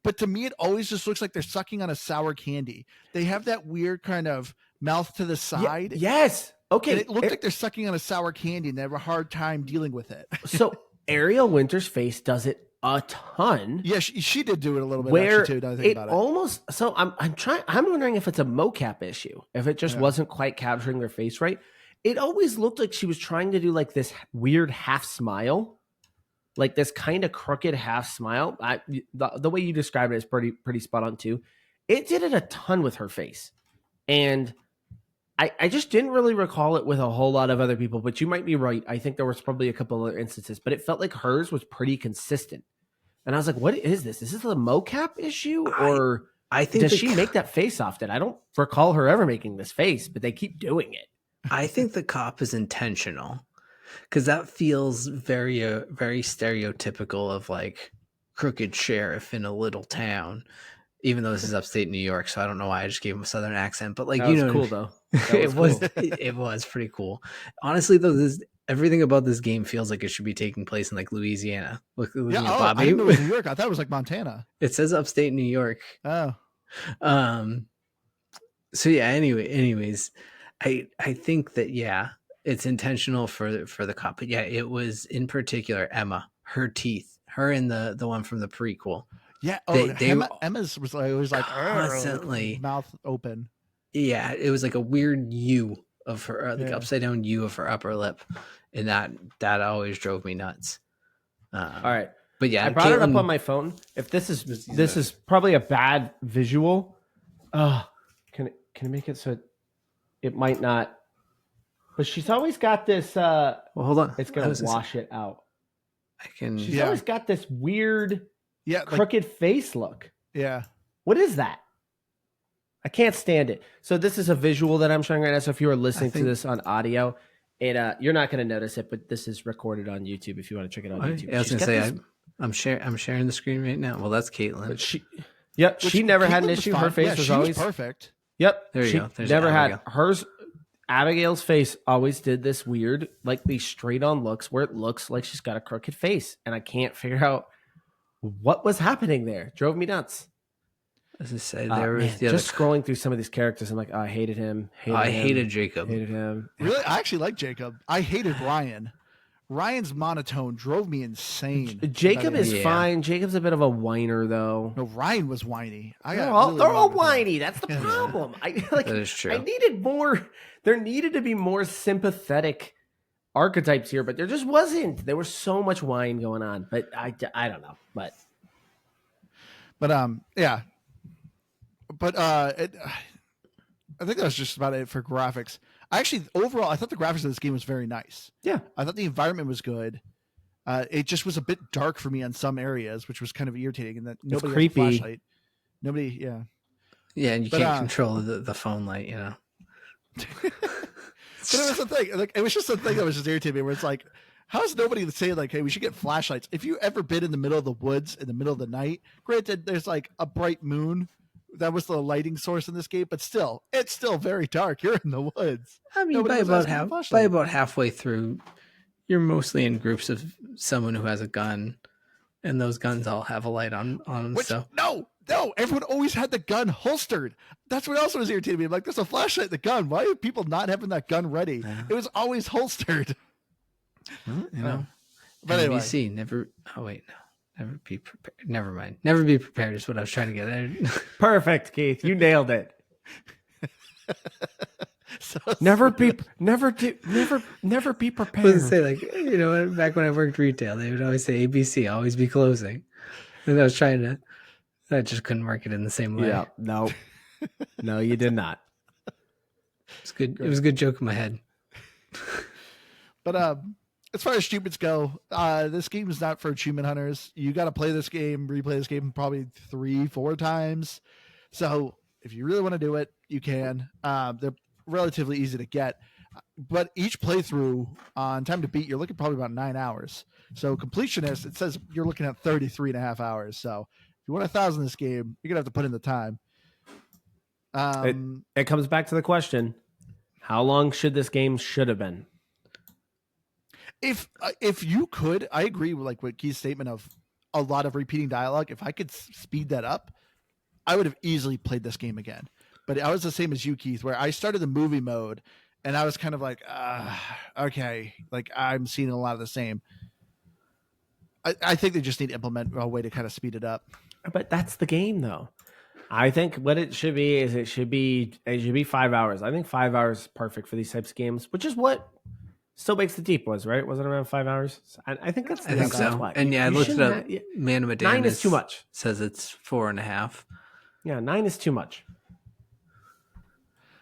but to me, it always just looks like they're sucking on a sour candy. They have that weird kind of mouth to the side. Yes. Okay. And it looked like they're sucking on a sour candy and they have a hard time dealing with it. So Ariel Winter's face does it a ton. Yeah, she did do it a little bit actually too. Now I think about it. Almost. So I'm wondering if it's a mocap issue. If it just wasn't quite capturing their face right. It always looked like she was trying to do like this weird half smile, like this kind of crooked half smile. The way you described it is pretty spot on too. It did it a ton with her face, and I just didn't really recall it with a whole lot of other people. But you might be right. I think there was probably a couple other instances, but it felt like hers was pretty consistent. And I was like, "What is this? Is this a mocap issue, or I think does she make that face often? I don't recall her ever making this face, but they keep doing it." I think the cop is intentional, because that feels very very stereotypical of like crooked sheriff in a little town. Even though this is upstate New York, so I don't know why I just gave him a southern accent. But like, that was cool though. It was pretty cool. Honestly, though, everything about this game feels like it should be taking place in like Louisiana. I didn't know it was New York. I thought it was like Montana. It says upstate New York. Oh. So yeah. Anyways, I think that it's intentional for the cop. But yeah, it was in particular Emma. her teeth. Her and the one from the prequel. Yeah. They Emma's was always like constantly mouth open. Yeah, it was like a weird U of her, like Yeah. upside down U of her upper lip, and that always drove me nuts. All right, but yeah, I brought it up Caitlin- on my phone. If this is probably a bad visual. Can it make it so it might not? But she's always got this. Well, hold on. It's gonna wash it out. I can. She's always got this weird, crooked face look. Yeah. What is that? I can't stand it. So this is a visual that I'm showing right now. So if you are listening to this on audio, you're not going to notice it, but this is recorded on YouTube. If you want to check it on YouTube, I was going to say I'm sharing the screen right now. Well, that's Caitlin. But she never had an issue. Her face was always perfect. Yep, there you go. There's never had hers. Abigail's face always did this weird, like these straight on looks where it looks like she's got a crooked face, and I can't figure out what was happening there. Drove me nuts. As I say, there was just scrolling through some of these characters. I'm like, I hated him. Hated Jacob. Hated him. Really, I actually like Jacob. I hated Ryan. Ryan's monotone drove me insane. Jacob is fine. Jacob's a bit of a whiner, though. No, Ryan was whiny. They're all whiny. That's the problem. That is true. I needed more. There needed to be more sympathetic archetypes here, but there just wasn't. There was so much whine going on, but I don't know. But yeah. But I think that was just about it for graphics. Overall, I thought the graphics of this game was very nice. Yeah. I thought the environment was good. It just was a bit dark for me on some areas, which was kind of irritating. And that nobody had a flashlight. Nobody, yeah. Yeah, and you can't control the phone light, you know. But it was the thing. Like, it was just the thing that was just irritating me, where it's like, how's nobody saying like, hey, we should get flashlights? If you ever been in the middle of the woods in the middle of the night, granted, there's like a bright moon. That was the lighting source in this game, but still, it's still very dark. You're in the woods. I mean, by about halfway through, you're mostly in groups of someone who has a gun, and those guns all have a light on them. So no, everyone always had the gun holstered. That's what else was irritating me. I'm like, there's a flashlight in the gun. Why are people not having that gun ready? It was always holstered. Well, you know, but anyway, NBC never. Oh wait, no. Never be prepared. Never mind. Never be prepared is what I was trying to get at. Perfect, Keith. You nailed it. Never be prepared. I was say, like, you know, back when I worked retail, they would always say ABC, always be closing. And I was I just couldn't work it in the same way. Yeah, no, you did not. It's good. It was a good joke in my head. But as far as achievements go, this game is not for achievement hunters. You got to play this game, replay this game probably 3-4 times. So if you really want to do it, you can. They're relatively easy to get. But each playthrough on time to beat, you're looking probably about 9 hours. So completionist, it says you're looking at 33.5 hours. So if you want 1,000 in this game, you're going to have to put in the time. It comes back to the question, how long should this game should have been? If you could, I agree with like what Keith's statement of a lot of repeating dialogue. If I could speed that up, I would have easily played this game again. But I was the same as you, Keith, where I started the movie mode and I was kind of like, okay, like I'm seeing a lot of the same. I think they just need to implement a way to kind of speed it up. But that's the game, though. I think what it should be is it should be 5 hours. I think 5 hours is perfect for these types of games, which is what Still Makes the Deep was, right? Wasn't it around 5 hours? I think that's. I think so. Why. And yeah, I looked it up. Man of 9 is too much. Says it's 4.5. Yeah, 9 is too much.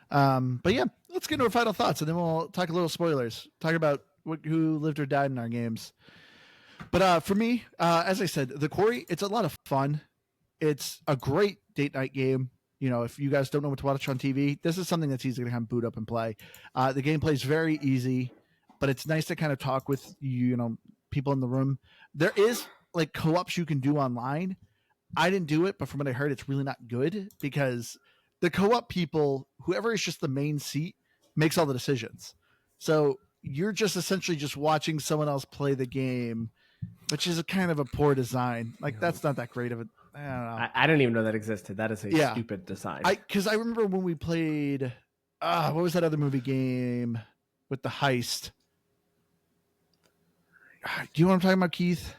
But yeah, let's get into our final thoughts, and then we'll talk a little spoilers. Talk about who lived or died in our games. But for me, as I said, the Quarry, it's a lot of fun. It's a great date night game. You know, if you guys don't know what to watch on TV, this is something that's easy to kind of boot up and play. The gameplay is very easy, but it's nice to kind of talk with people in the room. There is like co-ops you can do online. I didn't do it, but from what I heard, it's really not good because the co-op people, whoever is just the main seat, makes all the decisions. So you're just essentially just watching someone else play the game, which is a kind of a poor design. Like that's not that great of a. I don't know. I didn't even know that existed. That is a stupid design. Because I remember when we played, what was that other movie game with the heist? Do you know what I'm talking about, Keith?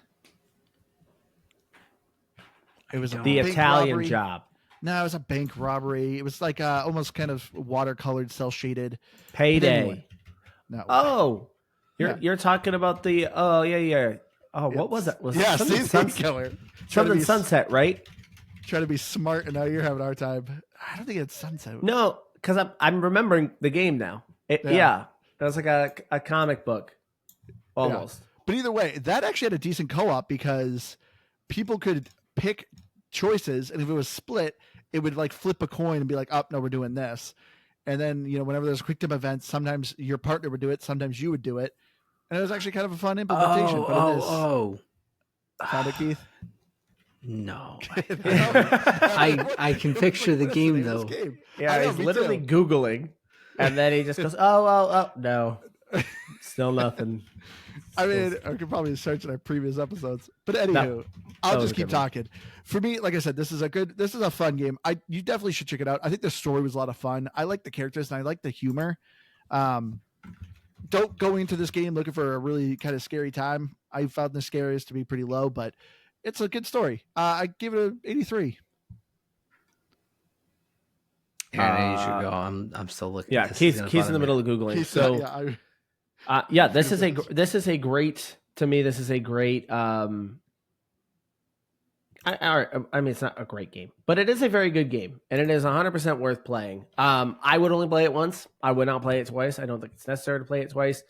It was don't. The bank Italian robbery. Job. No, it was a bank robbery. It was like almost kind of watercolored, cell shaded. Payday. Anyway, no. Oh, Yeah. you're talking about the oh yeah. Oh, what was it? Was it something Sunset Killer. Something Sunset, right? Trying to be smart, and now you're having a hard time. I don't think it's Sunset. No, because I'm remembering the game now. Yeah, it was like a comic book, almost. Yeah. But either way, that actually had a decent co-op because people could pick choices, and if it was split, it would like flip a coin and be like, "Oh no, we're doing this." And then whenever there's quick time events, sometimes your partner would do it, sometimes you would do it, and it was actually kind of a fun implementation. Found it, Keith? No. I can picture the game though. Yeah, he's literally Googling, and then he just goes, oh, no. Still nothing. I mean, I could probably search in our previous episodes. But anywho, I'll just keep talking. For me, like I said, this is a fun game. You definitely should check it out. I think the story was a lot of fun. I like the characters and I like the humor. Don't go into this game looking for a really kind of scary time. I found the scares to be pretty low, but it's a good story. I give it an 83. Yeah, you should go. I'm still looking. Yeah, Keith's in the middle of Googling. This is a great, to me, this is a great, I mean, it's not a great game, but it is a very good game, and it is 100% worth playing. I would only play it once. I would not play it twice. I don't think it's necessary to play it twice,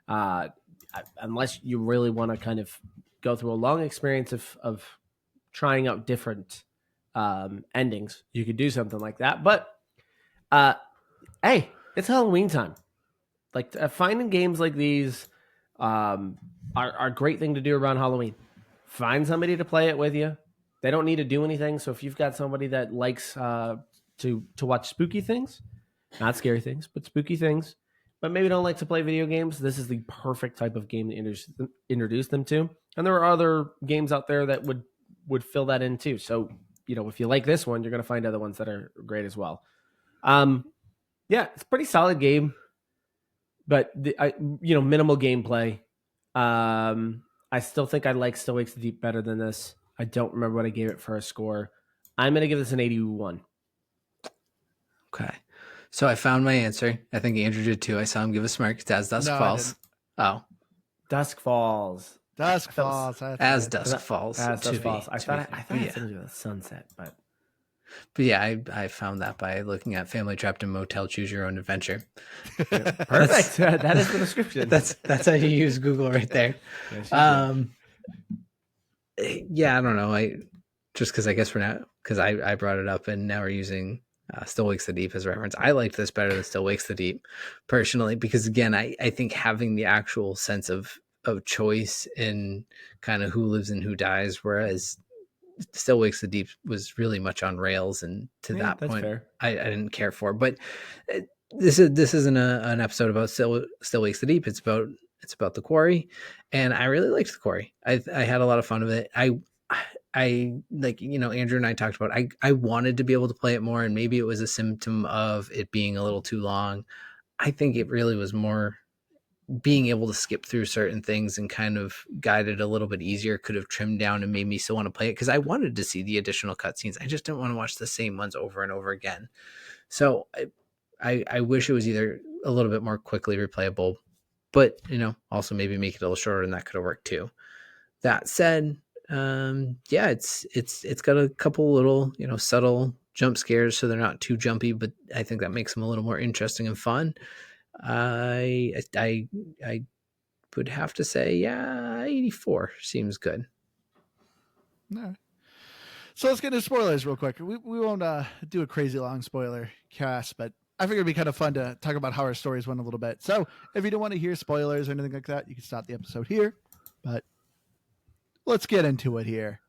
unless you really want to kind of go through a long experience of trying out different endings. You could do something like that, but hey, it's Halloween time. Like finding games like these are a great thing to do around Halloween. Find somebody to play it with you. They don't need to do anything. So if you've got somebody that likes to watch spooky things, not scary things, but spooky things, but maybe don't like to play video games, this is the perfect type of game to introduce them to. And there are other games out there that would fill that in too. So, if you like this one, you're going to find other ones that are great as well. Yeah, it's a pretty solid game, but minimal gameplay. I still think I like Still Wakes the Deep better than this. I don't remember what I gave it for a score. I'm going to give this an 81. Okay. So I found my answer. I think Andrew did too. I saw him give a smirk. It's As Dusk Falls. Oh. Dusk Falls. As Dusk Falls. As Dusk Falls. I thought it had something to do with sunset, but yeah, I found that by looking at Family Trapped in Motel Choose Your Own Adventure. Perfect. That is the description. That's how you use Google right there. Yeah, I don't know. Just because I guess we're not, because I brought it up and now we're using Still Wakes the Deep as reference. I liked this better than Still Wakes the Deep personally, because again, I think having the actual sense of choice in kind of who lives and who dies, whereas Still Wakes the Deep was really much on rails, and to that point, I didn't care for. But this isn't an episode about Still Wakes the Deep. It's about the Quarry, and I really liked the Quarry. I had a lot of fun with it. I like, Andrew and I talked about, I wanted to be able to play it more, and maybe it was a symptom of it being a little too long. I think it really was more being able to skip through certain things and kind of guide it a little bit easier could have trimmed down and made me still want to play it, because I wanted to see the additional cutscenes. I just didn't want to watch the same ones over and over again. So I wish it was either a little bit more quickly replayable, but also maybe make it a little shorter, and that could have worked too. That said, yeah, it's got a couple little subtle jump scares, so they're not too jumpy, but I think that makes them a little more interesting and fun. I would have to say, yeah, 84 seems good. All right. So let's get into spoilers real quick. We won't do a crazy long spoiler cast, but I figured it'd be kind of fun to talk about how our stories went a little bit. So if you don't want to hear spoilers or anything like that, you can stop the episode here. But let's get into it here.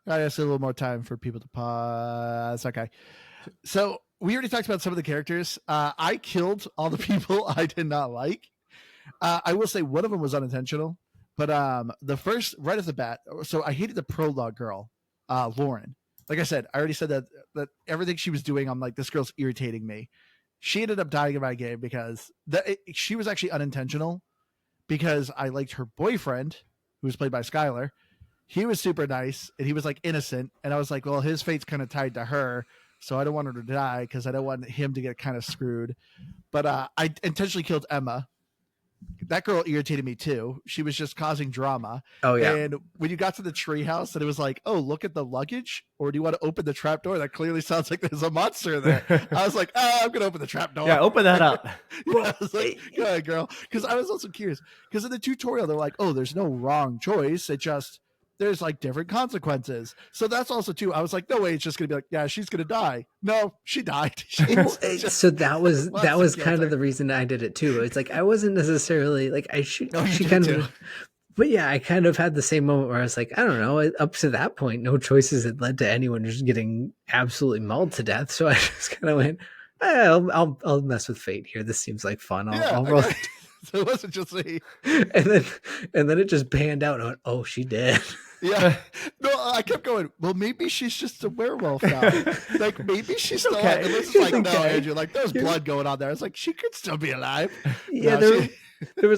I guess a little more time for people to pause. Okay. So we already talked about some of the characters. I killed all the people I did not like. I will say one of them was unintentional, but the first, right off the bat, so I hated the prologue girl, Lauren. Like I said, I already said that everything she was doing, I'm like, this girl's irritating me. She ended up dying in my game because she was actually unintentional, because I liked her boyfriend, who was played by Skylar. he was super nice and he was like innocent. And I was like, well, his fate's kind of tied to her. So I don't want her to die because I don't want him to get kind of screwed. But I intentionally killed Emma. That girl irritated me too. She was just causing drama. Oh yeah. And when you got to the treehouse and it was like, oh, look at the luggage, or do you want to open the trap door? That clearly sounds like there's a monster there. I was like, oh, I'm gonna open the trap door. Yeah, open that up. I was like, go ahead, girl. Because I was also curious. Because in the tutorial, they're like, oh, there's no wrong choice. It just there's like different consequences. So that's also too. I was like, no way, it's just gonna be like, yeah, she's gonna die. No, she died. So that was kind of the reason I did it too. It's like I wasn't necessarily like she kind of, but yeah, I kind of had the same moment where I was like, I don't know. Up to that point, no choices had led to anyone just getting absolutely mauled to death. So I just kind of went, I'll mess with fate here. This seems like fun. I'll roll. So it wasn't just me. And then it just panned out. And oh, she did. Yeah. No, I kept going, well, maybe she's just a werewolf now. Like, maybe she's still alive. And this is like, no, Andrew, like, there's blood going on there. I was like, she could still be alive. Yeah, there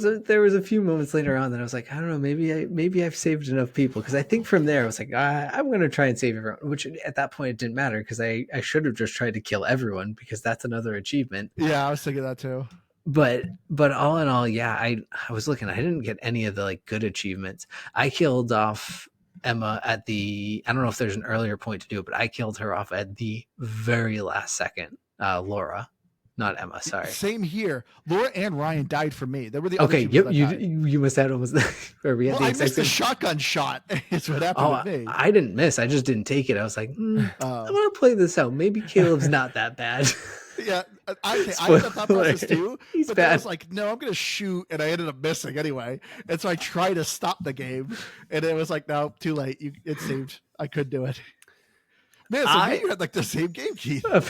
was a few moments later on that I was like, I don't know, maybe I've saved enough people. Because I think from there, I was like, I'm going to try and save everyone. Which at that point, it didn't matter because I should have just tried to kill everyone because that's another achievement. Yeah, I was thinking that too. But all in all, yeah, I was looking. I didn't get any of the like good achievements. I killed off Emma at the. I don't know if there's an earlier point to do it, but I killed her off at the very last second. Laura, not Emma. Sorry. Same here. Laura and Ryan died for me. They were the okay. You missed out almost. Where we had the I missed the shotgun shot. It's what happened with me. I didn't miss. I just didn't take it. I was like, I'm gonna play this out. Maybe Caleb's not that bad. Yeah, I had that process too. He's but bad. then I was like, no, I'm going to shoot. And I ended up missing anyway. And so I tried to stop the game. And it was like, no, too late. It saved. I couldn't do it. Man, so you had like the same game, Keith. All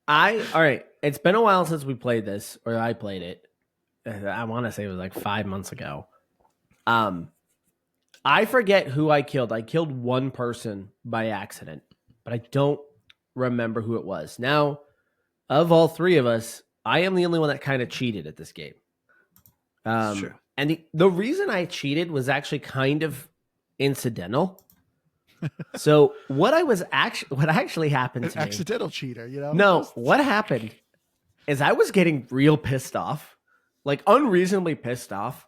right. It's been a while since we played this, or I played it. I want to say it was like 5 months ago. I forget who I killed. I killed one person by accident, but I don't remember who it was. Now, of all three of us, I am the only one that kind of cheated at this game. Sure. And the reason I cheated was actually kind of incidental. So what actually happened to me? Accidental cheater, you know? No, what happened is I was getting real pissed off, like unreasonably pissed off,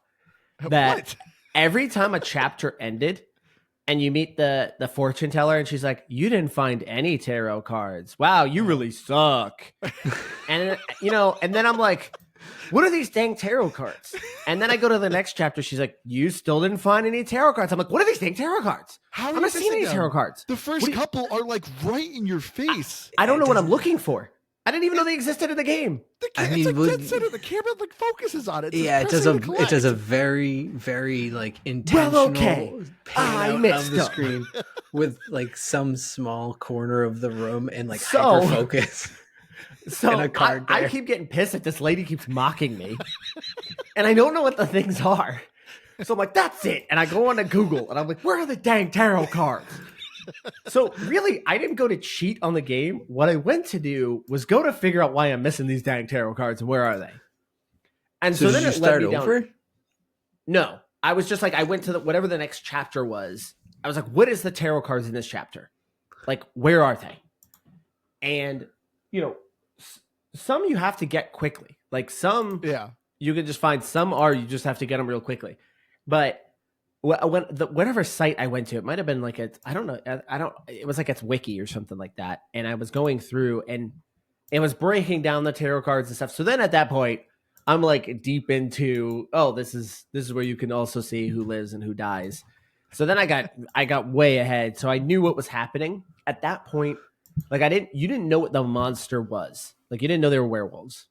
that every time a chapter ended, and you meet the fortune teller, and she's like, "You didn't find any tarot cards. Wow, you really suck." And and then I'm like, "What are these dang tarot cards?" And then I go to the next chapter. She's like, "You still didn't find any tarot cards." I'm like, "What are these dang tarot cards? How I'm not seeing any tarot cards." The first couple are like right in your face. I don't know what I'm looking for. I didn't even know they existed in the game. Dead center. The camera like focuses on it. Yeah, it does a very, very like intentional pan out of the screen with like some small corner of the room and like hyper focus. So I keep getting pissed that this lady keeps mocking me, and I don't know what the things are. So I'm like, that's it. And I go on to Google, and I'm like, where are the dang tarot cards? So really, I didn't go to cheat on the game. What I went to do was go to figure out why I'm missing these dang tarot cards and where are they. And so then it led me down. No, I was just like, I went to whatever the next chapter was. I was like, what is the tarot cards in this chapter? Like, where are they? And, some you have to get quickly. Like some, you can just find. Some you just have to get them real quickly. But whatever site I went to, it might have been like it was like its wiki or something like that. And I was going through and it was breaking down the tarot cards and stuff. So then at that point, I'm like deep into, this is where you can also see who lives and who dies. So then I got way ahead. So I knew what was happening at that point. Like you didn't know what the monster was. Like you didn't know they were werewolves.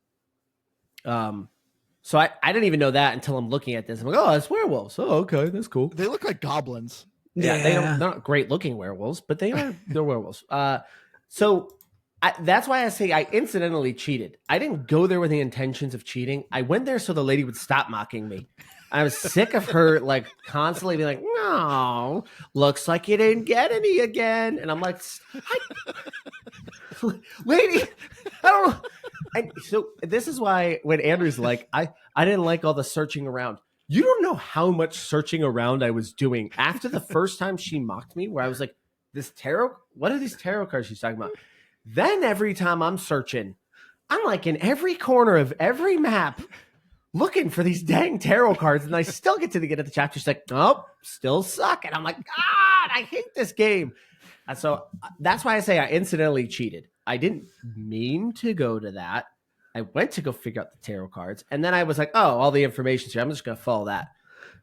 So I didn't even know that until I'm looking at this. I'm like, oh, it's werewolves. Oh, okay, that's cool. They look like goblins. Yeah, they're not great looking werewolves, but they're werewolves. So that's why I say I incidentally cheated. I didn't go there with the intentions of cheating. I went there so the lady would stop mocking me. I was sick of her like constantly being like, no, looks like you didn't get any again. And I'm like, lady, I don't know. So this is why when Andrew's like, I didn't like all the searching around. You don't know how much searching around I was doing after the first time she mocked me, where I was like, this tarot, what are these tarot cards she's talking about? Then every time I'm searching, I'm like in every corner of every map looking for these dang tarot cards, and I still get to the end of the chapter. She's like, nope, still suck. And I'm like, God, I hate this game. And so that's why I say I incidentally cheated. I didn't mean to go to that. I went to go figure out the tarot cards, and then I was like, oh, all the information's here. I'm just going to follow that.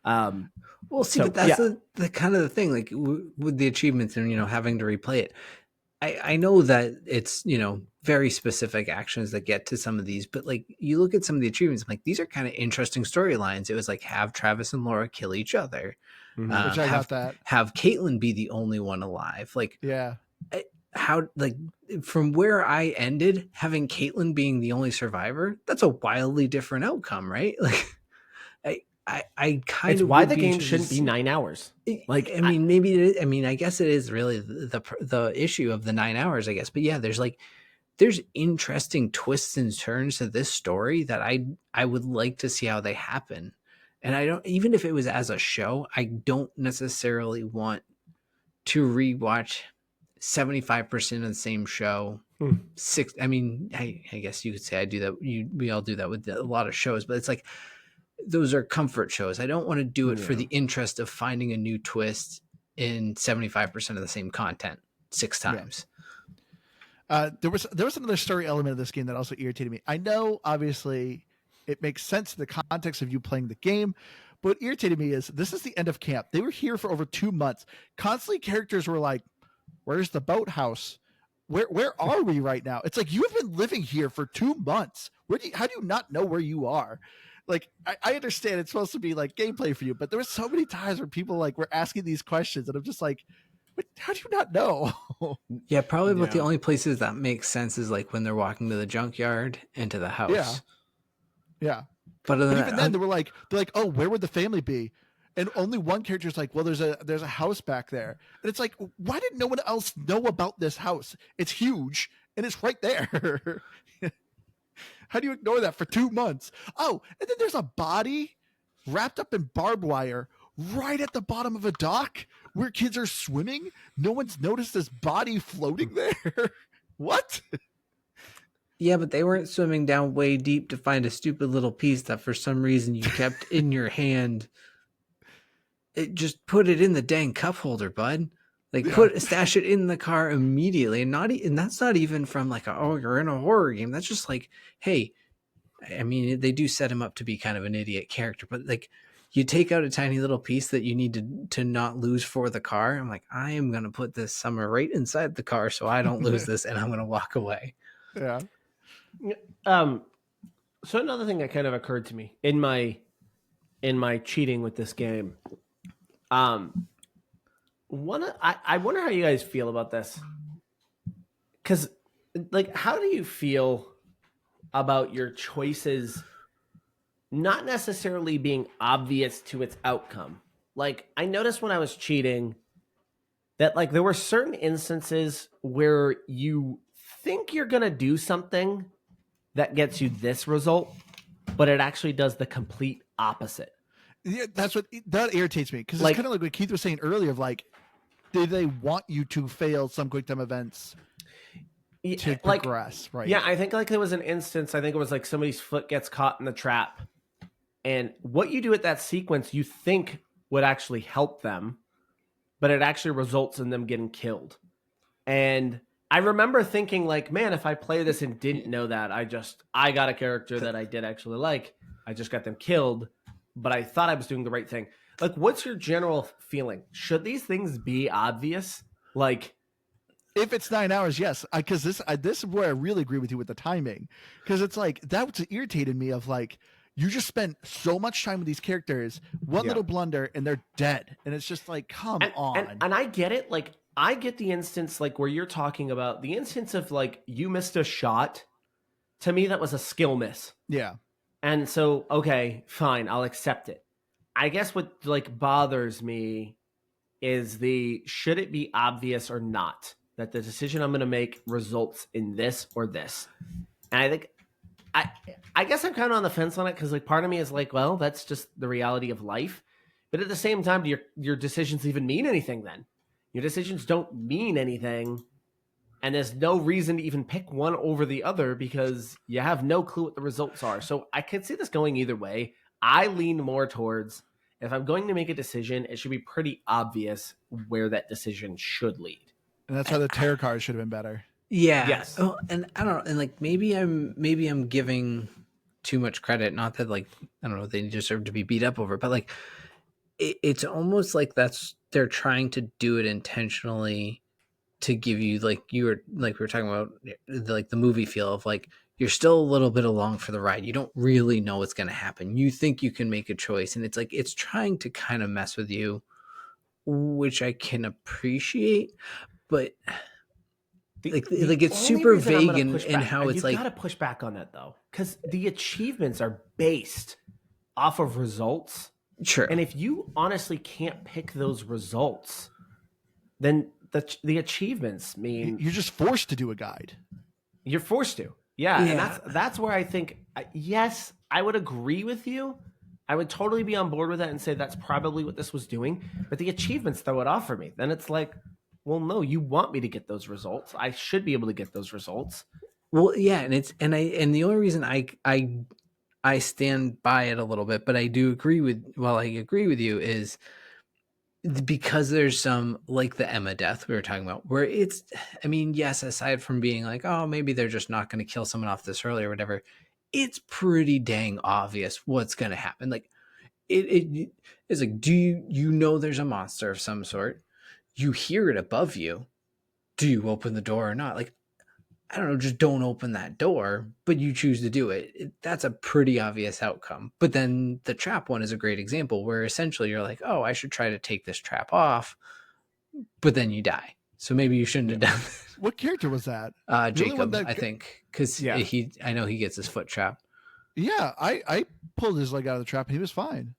Well, see, but that's the kind of the thing, like with the achievements and, having to replay it. I know that it's, very specific actions that get to some of these, but like you look at some of the achievements, I'm like, these are kind of interesting storylines. It was like have Travis and Laura kill each other. Which I got that. Have Caitlyn be the only one alive. Like, yeah. How, like, from where I ended, having Caitlyn being the only survivor, that's a wildly different outcome, right? Like, I kind it's of why the game shouldn't be 9 hours. Like, I mean, maybe it is, I mean, I guess it is really the issue of the 9 hours, I guess. But yeah, there's interesting twists and turns to this story that I would like to see how they happen. And I don't, even if it was as a show, I don't necessarily want to rewatch 75% of the same show. I mean, I guess you could say I do that. We all do that with a lot of shows, but it's like, those are comfort shows. I don't want to do it for the interest of finding a new twist in 75% of the same content 6 times. Yeah. There was another story element of this game that also irritated me. I know, obviously, it makes sense in the context of you playing the game, but what irritated me is this is the end of camp. They were here for over 2 months. Constantly, characters were like, "Where's the boathouse? Where are we right now?" It's like, you have been living here for 2 months. How do you not know where you are? Like, I understand it's supposed to be like gameplay for you, but there were so many times where people like were asking these questions, and I'm just like, how do you not know? Yeah, probably. But the only places that make sense is like when they're walking to the junkyard and to the house. Yeah. But even then, they're like, oh, where would the family be? And only one character's like, well, there's a house back there, and it's like, why did no one else know about this house? It's huge and it's right there. How do you ignore that for 2 months? Oh, and then there's a body wrapped up in barbed wire right at the bottom of a dock where kids are swimming. No one's noticed this body floating there. What? Yeah, but they weren't swimming down way deep to find a stupid little piece that for some reason you kept in your hand. It just put it in the dang cup holder, bud. Like, stash it in the car immediately, and that's not even from like, oh, you're in a horror game. That's just like, hey, I mean, they do set him up to be kind of an idiot character, but like, you take out a tiny little piece that you need to not lose for the car. I'm like, I am gonna put this somewhere right inside the car so I don't lose this, and I'm gonna walk away. Yeah. So another thing that kind of occurred to me in my cheating with this game, I wonder how you guys feel about this, because like, how do you feel about your choices not necessarily being obvious to its outcome? Like, I noticed when I was cheating that like there were certain instances where you think you're gonna do something that gets you this result, but it actually does the complete opposite. Yeah, that irritates me, because it's kind of like what Keith was saying earlier of like, do they want you to fail some quick time events to progress, right? Yeah, I think like there was an instance, I think it was like somebody's foot gets caught in the trap, and what you do at that sequence you think would actually help them, but it actually results in them getting killed. And I remember thinking like, man, if I play this and didn't know that, I got a character that I did actually like, I just got them killed, but I thought I was doing the right thing. Like, what's your general feeling? Should these things be obvious? Like, if it's 9 hours, yes. Because this is where I really agree with you with the timing. Because it's like, that's what irritated me of like, you just spent so much time with these characters, one little blunder, and they're dead. And it's just like, come on. And I get it. Like, I get the instance, like, where you're talking about the instance of like, you missed a shot. To me, that was a skill miss. Yeah. And so, okay, fine, I'll accept it. I guess what like bothers me is should it be obvious or not that the decision I'm going to make results in this or this? And I think I I guess I'm kind of on the fence on it because like part of me is like, well, that's just the reality of life. But at the same time, do your decisions even mean anything then? Your decisions don't mean anything, and there's no reason to even pick one over the other because you have no clue what the results are. So I could see this going either way. I lean more towards if I'm going to make a decision, it should be pretty obvious where that decision should lead. And that's why the tarot cards should have been better. Yeah. Yes. Oh, and I don't know. And like maybe I'm giving too much credit. Not that like I don't know they deserve to be beat up over, but like it's almost like they're trying to do it intentionally to give you like we were talking about like the movie feel of like you're still a little bit along for the ride. You don't really know what's going to happen. You think you can make a choice, and it's like it's trying to kind of mess with you, which I can appreciate, but like it's super vague in how it's like. You got to push back on that though, because the achievements are based off of results. Sure. And if you honestly can't pick those results, then the achievements mean You're just forced to do a guide. you're forced to. Yeah. And that's where I think, yes, I would agree with you. I would totally be on board with that and say that's probably what this was doing. But the achievements throw it off for me. Then it's like, well, no, you want me to get those results. I should be able to get those results. Well, yeah, and the only reason I stand by it a little bit, but I do agree with I agree with you is because there's some like the Emma death we were talking about where it's I mean, yes, aside from being like, oh, maybe they're just not going to kill someone off this early or whatever, it's pretty dang obvious what's going to happen. Like it is like, do you know there's a monster of some sort? You hear it above you. Do you open the door or not? Like, I don't know, just don't open that door, but you choose to do it. That's a pretty obvious outcome. But then the trap one is a great example where essentially you're like, oh, I should try to take this trap off, but then you die. So maybe you shouldn't have done that. What character was that? Jacob, I think, because I know he gets his foot trapped. Yeah, I pulled his leg out of the trap and he was fine.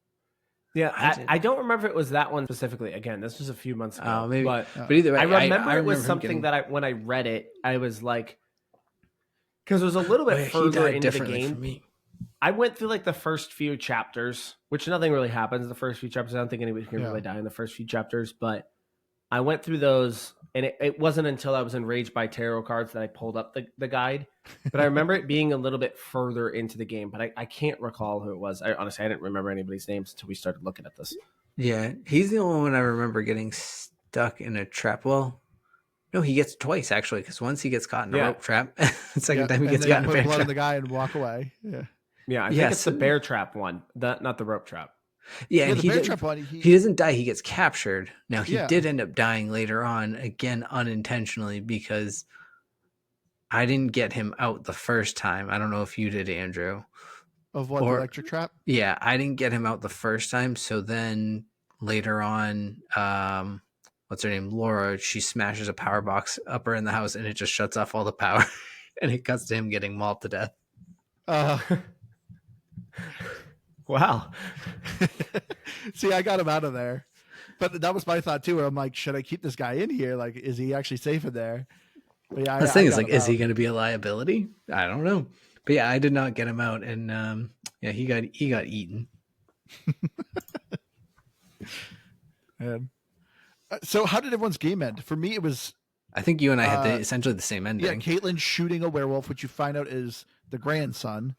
Yeah, I don't remember if it was that one specifically. Again, this was a few months ago. Maybe, but either way, I remember it was something that when I read it, I was like, because it was a little bit further into the game. I went through like the first few chapters, which nothing really happens. The first few chapters, I don't think anybody can really die in the first few chapters, but I went through those, and it wasn't until I was enraged by tarot cards that I pulled up the guide. But I remember it being a little bit further into the game, but I can't recall who it was. Honestly, I didn't remember anybody's names until we started looking at this. Yeah, he's the only one I remember getting stuck in a trap. Well, no, he gets twice actually, because once he gets caught in a rope trap, the second time he gets caught in a bear trap. Put blood on the guy and walk away. Yeah, I think it's the bear trap one, not the rope trap. Yeah, and the bear trap one, he doesn't die; he gets captured. Now he did end up dying later on, again unintentionally, because I didn't get him out the first time. I don't know if you did, Andrew. Of what, the electric trap? Yeah, I didn't get him out the first time. So then later on, what's her name? Laura, she smashes a power box up her in the house and it just shuts off all the power and it cuts to him getting mauled to death. Wow. See, I got him out of there. But that was my thought too, where I'm like, should I keep this guy in here? Like, is he actually safe in there? But yeah, the thing is, like, is he going to be a liability? I don't know. But yeah, I did not get him out, and he got eaten. So how did everyone's game end? For me, it was. I think you and I had essentially the same ending. Yeah, Caitlin shooting a werewolf, which you find out is the grandson,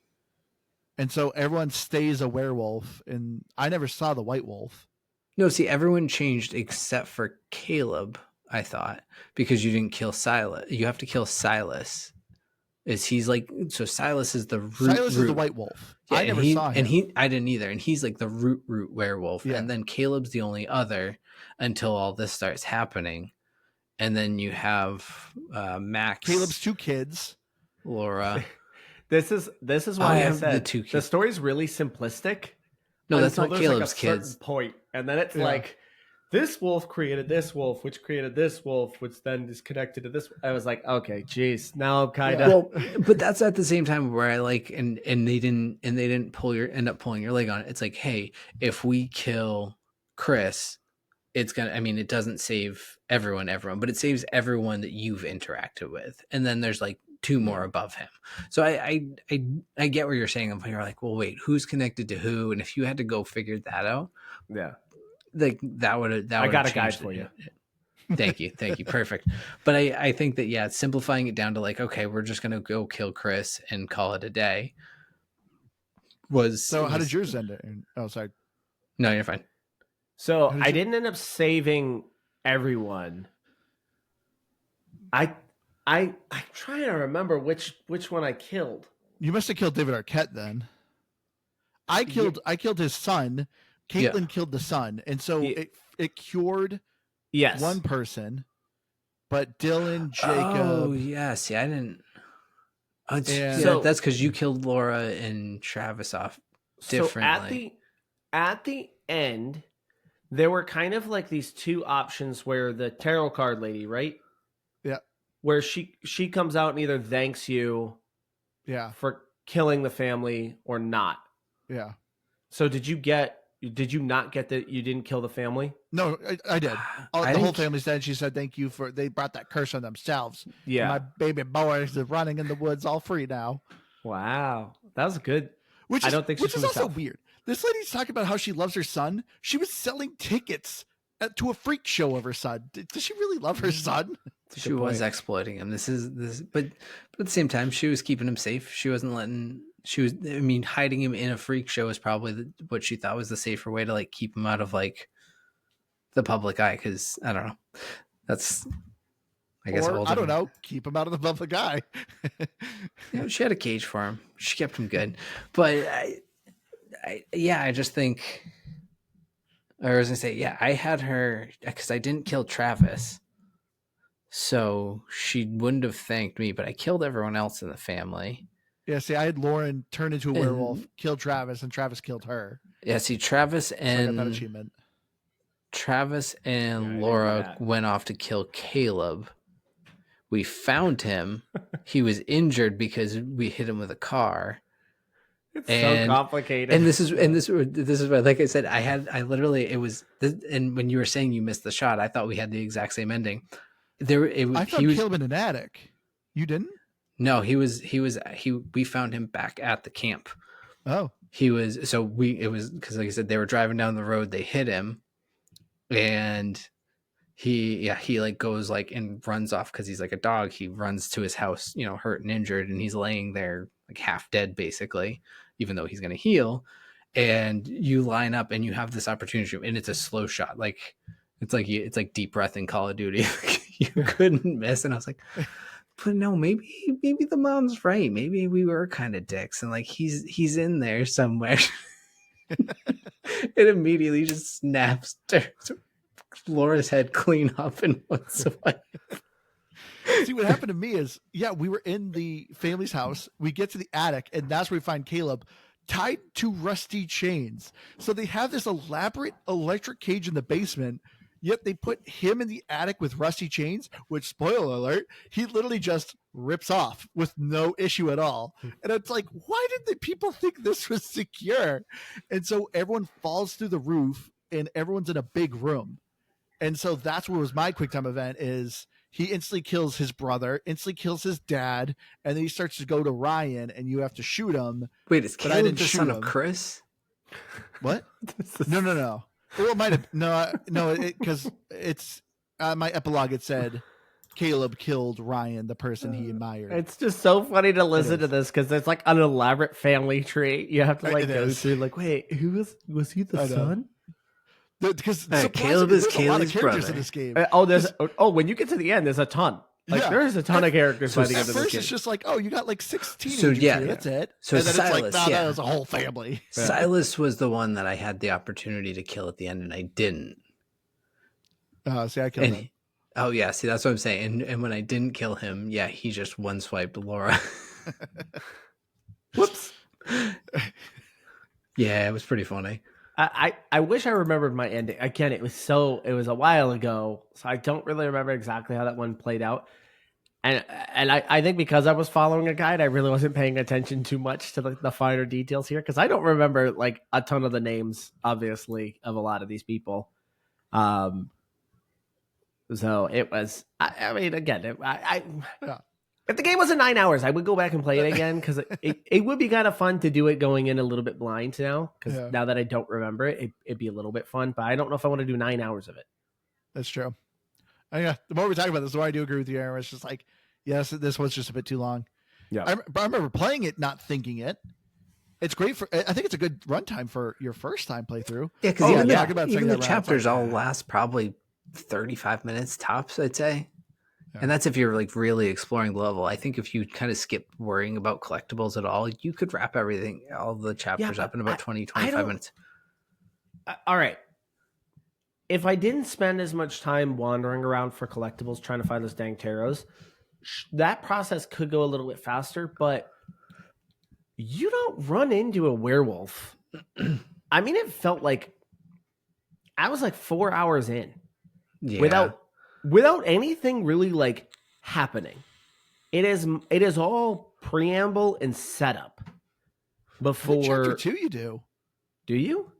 and so everyone stays a werewolf. And I never saw the white wolf. No, see, everyone changed except for Caleb. I thought, because you didn't kill Silas. You have to kill Silas. He's like, so Silas is the root. Silas is the white wolf. Yeah, I never saw him. And I didn't either. And he's like the root werewolf. Yeah. And then Caleb's the only other until all this starts happening. And then you have Max. Caleb's two kids. Laura. This is why I said the story's really simplistic. No, that's not Caleb's kids. Point. And then it's like, this wolf created this wolf, which created this wolf, which then is connected to this. I was like, okay, geez, now I'm kind of. Well, but that's at the same time where I like, and they didn't end up pulling your leg on it. It's like, hey, if we kill Chris, it's gonna. I mean, it doesn't save everyone, but it saves everyone that you've interacted with. And then there's like two more above him. So I get what you're saying. You're like, well, wait, who's connected to who? And if you had to go figure that out, Yeah. like I got a guide for you. Thank you. Perfect. But I think that, yeah, simplifying it down to like, okay, we're just going to go kill Chris and call it a day. So how did yours end? Oh, sorry. No, you're fine. So I didn't end up saving everyone. I'm trying to remember which one I killed. You must have killed David Arquette then. I killed his son. Caitlin killed the son, and so it cured one person, but Dylan, Jacob. Oh yeah, see, I didn't. So that's because you killed Laura and Travis off differently. So at the end, there were kind of like these two options where the tarot card lady, right? Yeah. Where she comes out and either thanks you, for killing the family or not. Yeah. So did you not get that you didn't kill the family? No, I did. The whole family's dead. She said, thank you they brought that curse on themselves. Yeah. My baby boy is running in the woods all free now. Wow. That was good. Which is also weird. This lady's talking about how she loves her son. She was selling tickets to a freak show of her son. Does she really love her son? She was exploiting him. But at the same time, she was keeping him safe. She wasn't hiding him in a freak show is probably what she thought was the safer way to like keep him out of like the public eye. Cause I don't know. That's, I guess, I don't know. Keep him out of the public eye. She had a cage for him. She kept him good. But I just think, I was gonna say, I had her because I didn't kill Travis, so she wouldn't have thanked me. But I killed everyone else in the family. Yeah, see, I had Lauren turn into a werewolf, kill Travis, and Travis killed her. Yeah, see, Travis and that achievement. Travis and Laura went off to kill Caleb. We found him. He was injured because we hit him with a car. It's so complicated. And this is why, like I said, and when you were saying you missed the shot, I thought we had the exact same ending. I found Caleb in an attic. You didn't? No, we found him back at the camp. Oh. Because like I said, they were driving down the road, they hit him, and he like goes like and runs off because he's like a dog. He runs to his house, hurt and injured, and he's laying there like half dead basically, even though he's going to heal. And you line up and you have this opportunity, and it's a slow shot. Like it's like deep breath in Call of Duty. You couldn't miss. And I was like, but no, maybe the mom's right. Maybe we were kind of dicks, and like he's in there somewhere. It immediately just snaps Laura's head clean up and whatsoever. See, what happened to me is, we were in the family's house. We get to the attic, and that's where we find Caleb tied to rusty chains. So they have this elaborate electric cage in the basement, yet they put him in the attic with rusty chains, which, spoiler alert, he literally just rips off with no issue at all. And it's like, why did the people think this was secure? And so everyone falls through the roof, and everyone's in a big room. And so that's what was my quick time event is he instantly kills his brother, instantly kills his dad, and then he starts to go to Ryan, and you have to shoot him. Wait, is Caleb the son of Chris? What? No. Well, it might have. No, because it's my epilogue. It said Caleb killed Ryan, the person he admired. It's just so funny to listen to this because it's like an elaborate family tree. You have to go through. Like, wait, who was he the son? Because Caleb is Caleb's brother in this game. When you get to the end, there's a ton. There's a ton of characters by the end of this game. First, it's just like, you got like 6 teenagers. So that's it. So and then Silas, it's like, that was a whole family. Silas was the one that I had the opportunity to kill at the end, and I didn't. See, I killed him. Oh yeah, see, that's what I'm saying. And when I didn't kill him, he just one swiped Laura. Whoops. Yeah, it was pretty funny. I wish I remembered my ending. Again, it was a while ago, so I don't really remember exactly how that one played out. And I think because I was following a guide, I really wasn't paying attention too much to the finer details here because I don't remember like a ton of the names, obviously, of a lot of these people. So it was. I mean, again, If the game wasn't 9 hours, I would go back and play it again because it would be kind of fun to do it going in a little bit blind now. Because now that I don't remember it, it'd be a little bit fun. But I don't know if I want to do 9 hours of it. That's true. Yeah, the more we talk about this, the more I do agree with you, Aaron. It's just like, yes, this was just a bit too long. Yeah, I remember playing it, not thinking it. It's great for. I think it's a good runtime for your first time playthrough. Yeah, because even the chapters all last probably 35 minutes tops, I'd say. Yeah. And that's if you're like really exploring the level. I think if you kind of skip worrying about collectibles at all, you could wrap all the chapters up in about 20-25 minutes. All right. If I didn't spend as much time wandering around for collectibles trying to find those dang taros, that process could go a little bit faster, but you don't run into a werewolf. I mean, it felt like I was like 4 hours in without anything really like happening. It is all preamble and setup before chapter 2 you do. Do you?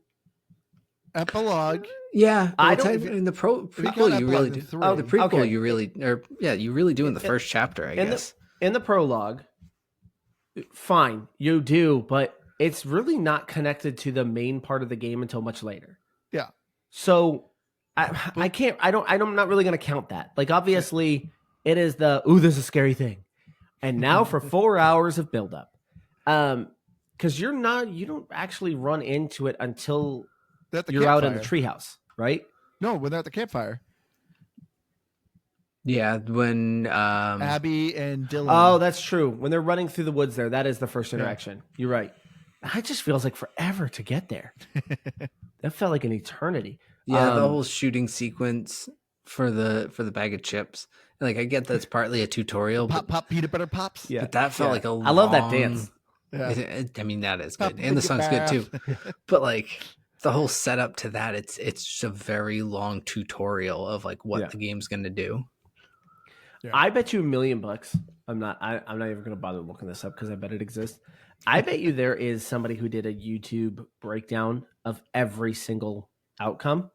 Epilogue. Yeah, I don't. In the prequel, you really do. Oh, the prequel, you really do in the first chapter, I guess. In the prologue, fine, you do, but it's really not connected to the main part of the game until much later. Yeah. So I can't. I'm not really going to count that. Like, obviously, it is this is a scary thing, and now for 4 hours of buildup, because you don't actually run into it until you're out in the treehouse, right? No, when they're at the campfire. Yeah, when Abby and Dylan. Oh, that's true. When they're running through the woods there, that is the first interaction. Yeah. You're right. It just feels like forever to get there. That felt like an eternity. Yeah, the whole shooting sequence for the bag of chips. Like, I get that's partly a tutorial. Pop peanut butter pops. Yeah, but that felt like a long... I love that dance. Yeah. I mean, that is good, and the song's good too. But like the whole setup to that, it's just a very long tutorial of like what the game's going to do. Yeah. I bet you $1 million. I'm not even going to bother looking this up because I bet it exists. I bet you there is somebody who did a YouTube breakdown of every single outcome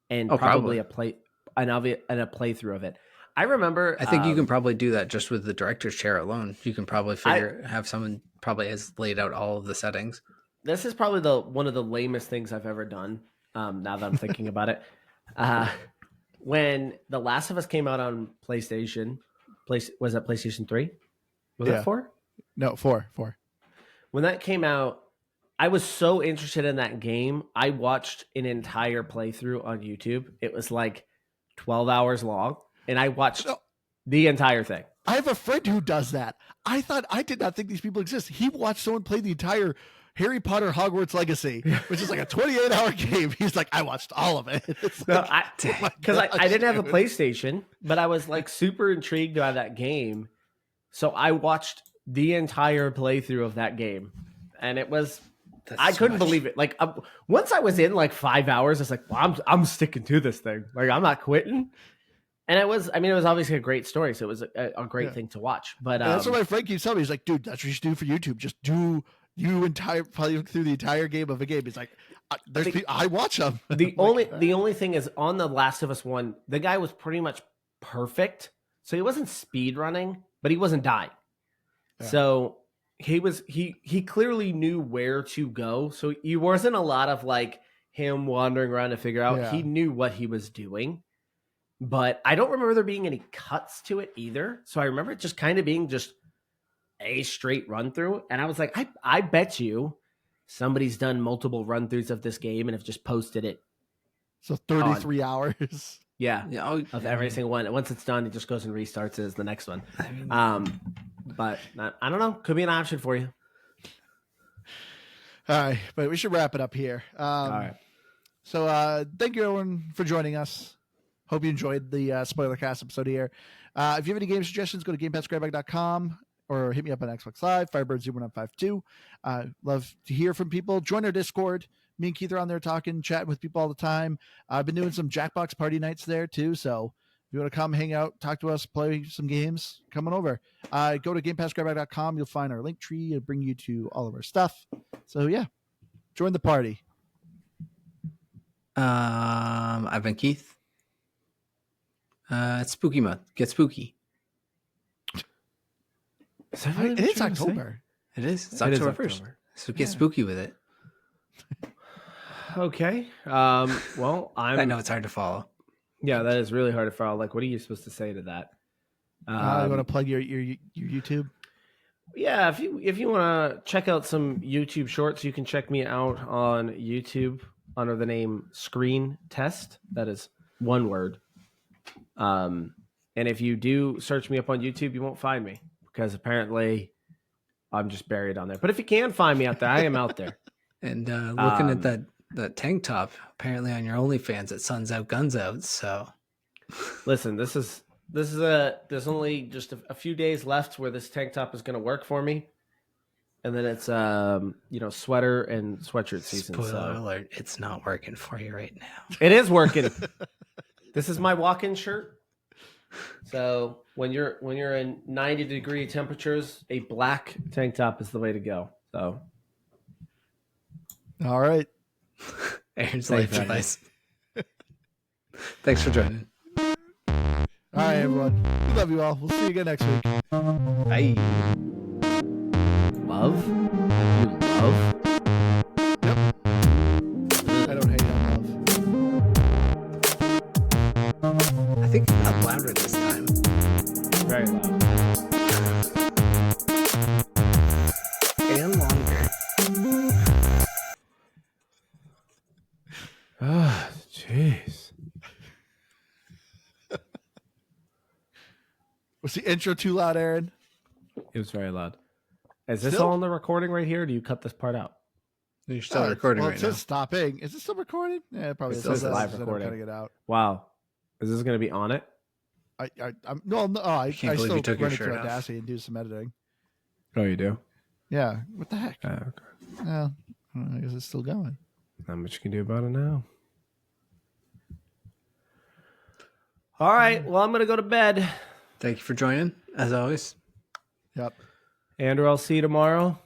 and probably a playthrough of it. I remember. I think you can probably do that just with the director's chair alone. You can probably have someone probably has laid out all of the settings. This is probably one of the lamest things I've ever done. Now that I'm thinking about it, when The Last of Us came out on PlayStation, was that PlayStation 3? Was that 4? No, 4. When that came out, I was so interested in that game. I watched an entire playthrough on YouTube. It was like 12 hours long, and I watched the entire thing. I have a friend who does that. I did not think these people exist. He watched someone play the entire Harry Potter Hogwarts Legacy, which is like a 28-hour game. He's like, I watched all of it. Because I didn't have a PlayStation, but I was like super intrigued by that game. So I watched the entire playthrough of that game, and it was I couldn't believe it. Like once I was in like 5 hours, it's like, well, I'm sticking to this thing. Like, I'm not quitting. And it was obviously a great story, so it was a great thing to watch. But that's what my friend keeps telling me. He's like, dude, that's what you should do for YouTube. Just do play through the entire game of a game. He's like, I watch them. The only thing is, on The Last of Us 1, the guy was pretty much perfect. So he wasn't speed running, but he wasn't dying. Yeah. So he clearly knew where to go. So he wasn't a lot of like him wandering around to figure out. Yeah. He knew what he was doing. But I don't remember there being any cuts to it either. So I remember it just kind of being just a straight run through. And I was like, I bet you somebody's done multiple run throughs of this game and have just posted it. So 33 hours. Yeah. Of every single one. And once it's done, it just goes and restarts as the next one. But I don't know. Could be an option for you. All right. But we should wrap it up here. All right. So thank you, everyone, for joining us. Hope you enjoyed the spoiler cast episode here. If you have any game suggestions, go to GamePassGrabBag.com or hit me up on Xbox Live, Firebird0152. Love to hear from people. Join our Discord. Me and Keith are on there talking, chatting with people all the time. I've been doing some Jackbox party nights there too. So if you want to come hang out, talk to us, play some games, come on over. Go to GamePassGrabBag.com. You'll find our link tree. It'll bring you to all of our stuff. So yeah, join the party. I've been Keith. It's spooky month. Get spooky. Is that really what It's you're gonna say? October. It is. It's It is October 1st. So get spooky with it. Okay. Well, I know it's hard to follow. Yeah, that is really hard to follow. Like, what are you supposed to say to that? You want to plug your YouTube? Yeah, if you want to check out some YouTube shorts, you can check me out on YouTube under the name Screen Test. That is one word. And if you do search me up on YouTube, you won't find me because apparently I'm just buried on there. But if you can find me out there, I am out there. And looking at that tank top, apparently on your OnlyFans, it suns out, guns out. So listen, there's only just a few days left where this tank top is going to work for me, and then it's sweater and sweatshirt season. Spoiler alert, it's not working for you right now. It is working. This is my walk-in shirt. So when you're in 90-degree temperatures, a black tank top is the way to go. So all right, Aaron's life advice. Thanks for joining. All right, everyone. We love you all. We'll see you again next week. Bye. Love? You love? Yep. I don't hate on love. I think it got louder this time. Very loud. And longer. Ah, jeez. Was the intro too loud, Aaron? It was very loud. Is this Still? all in the recording right here? Or do you cut this part out? You're still recording well, right it now. says stopping. Is it still recording? Yeah, it probably It says is. live I'm recording. cutting it out. Wow. Is this going to be on it? I can't believe still you took your run it through shirt off. Audacity and do some editing. Oh, you do? Yeah. What the heck? Okay. Well, I guess it's still going. Not much you can do about it now. All right. Well, I'm going to go to bed. Thank you for joining, as always. Yep. Andrew, I'll see you tomorrow.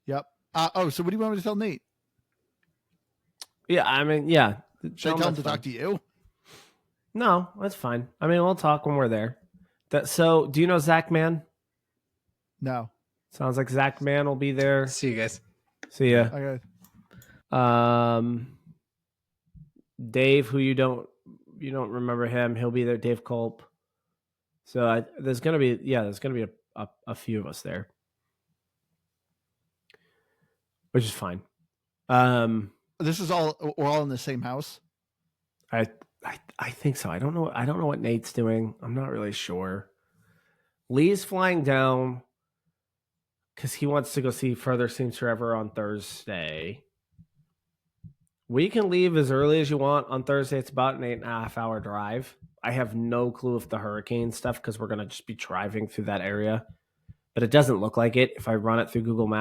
Yep. So what do you want me to tell Nate? Yeah, I mean, yeah. Should I tell him to talk to you? No, that's fine. I mean, we'll talk when we're there. So, do you know Zach Mann? No. Sounds like Zach Mann will be there. See you guys. See ya. Okay. Dave, who you don't remember him, he'll be there. Dave Culp. So there's gonna be a few of us there, which is fine. This is we're all in the same house. I think so. I don't know what Nate's doing. I'm not really sure. Lee's flying down because he wants to go see Further Seems Forever on Thursday. We can leave as early as you want on Thursday. It's about an 8.5 hour drive. I have no clue if the hurricane stuff because we're going to just be driving through that area. But it doesn't look like it if I run it through Google Maps.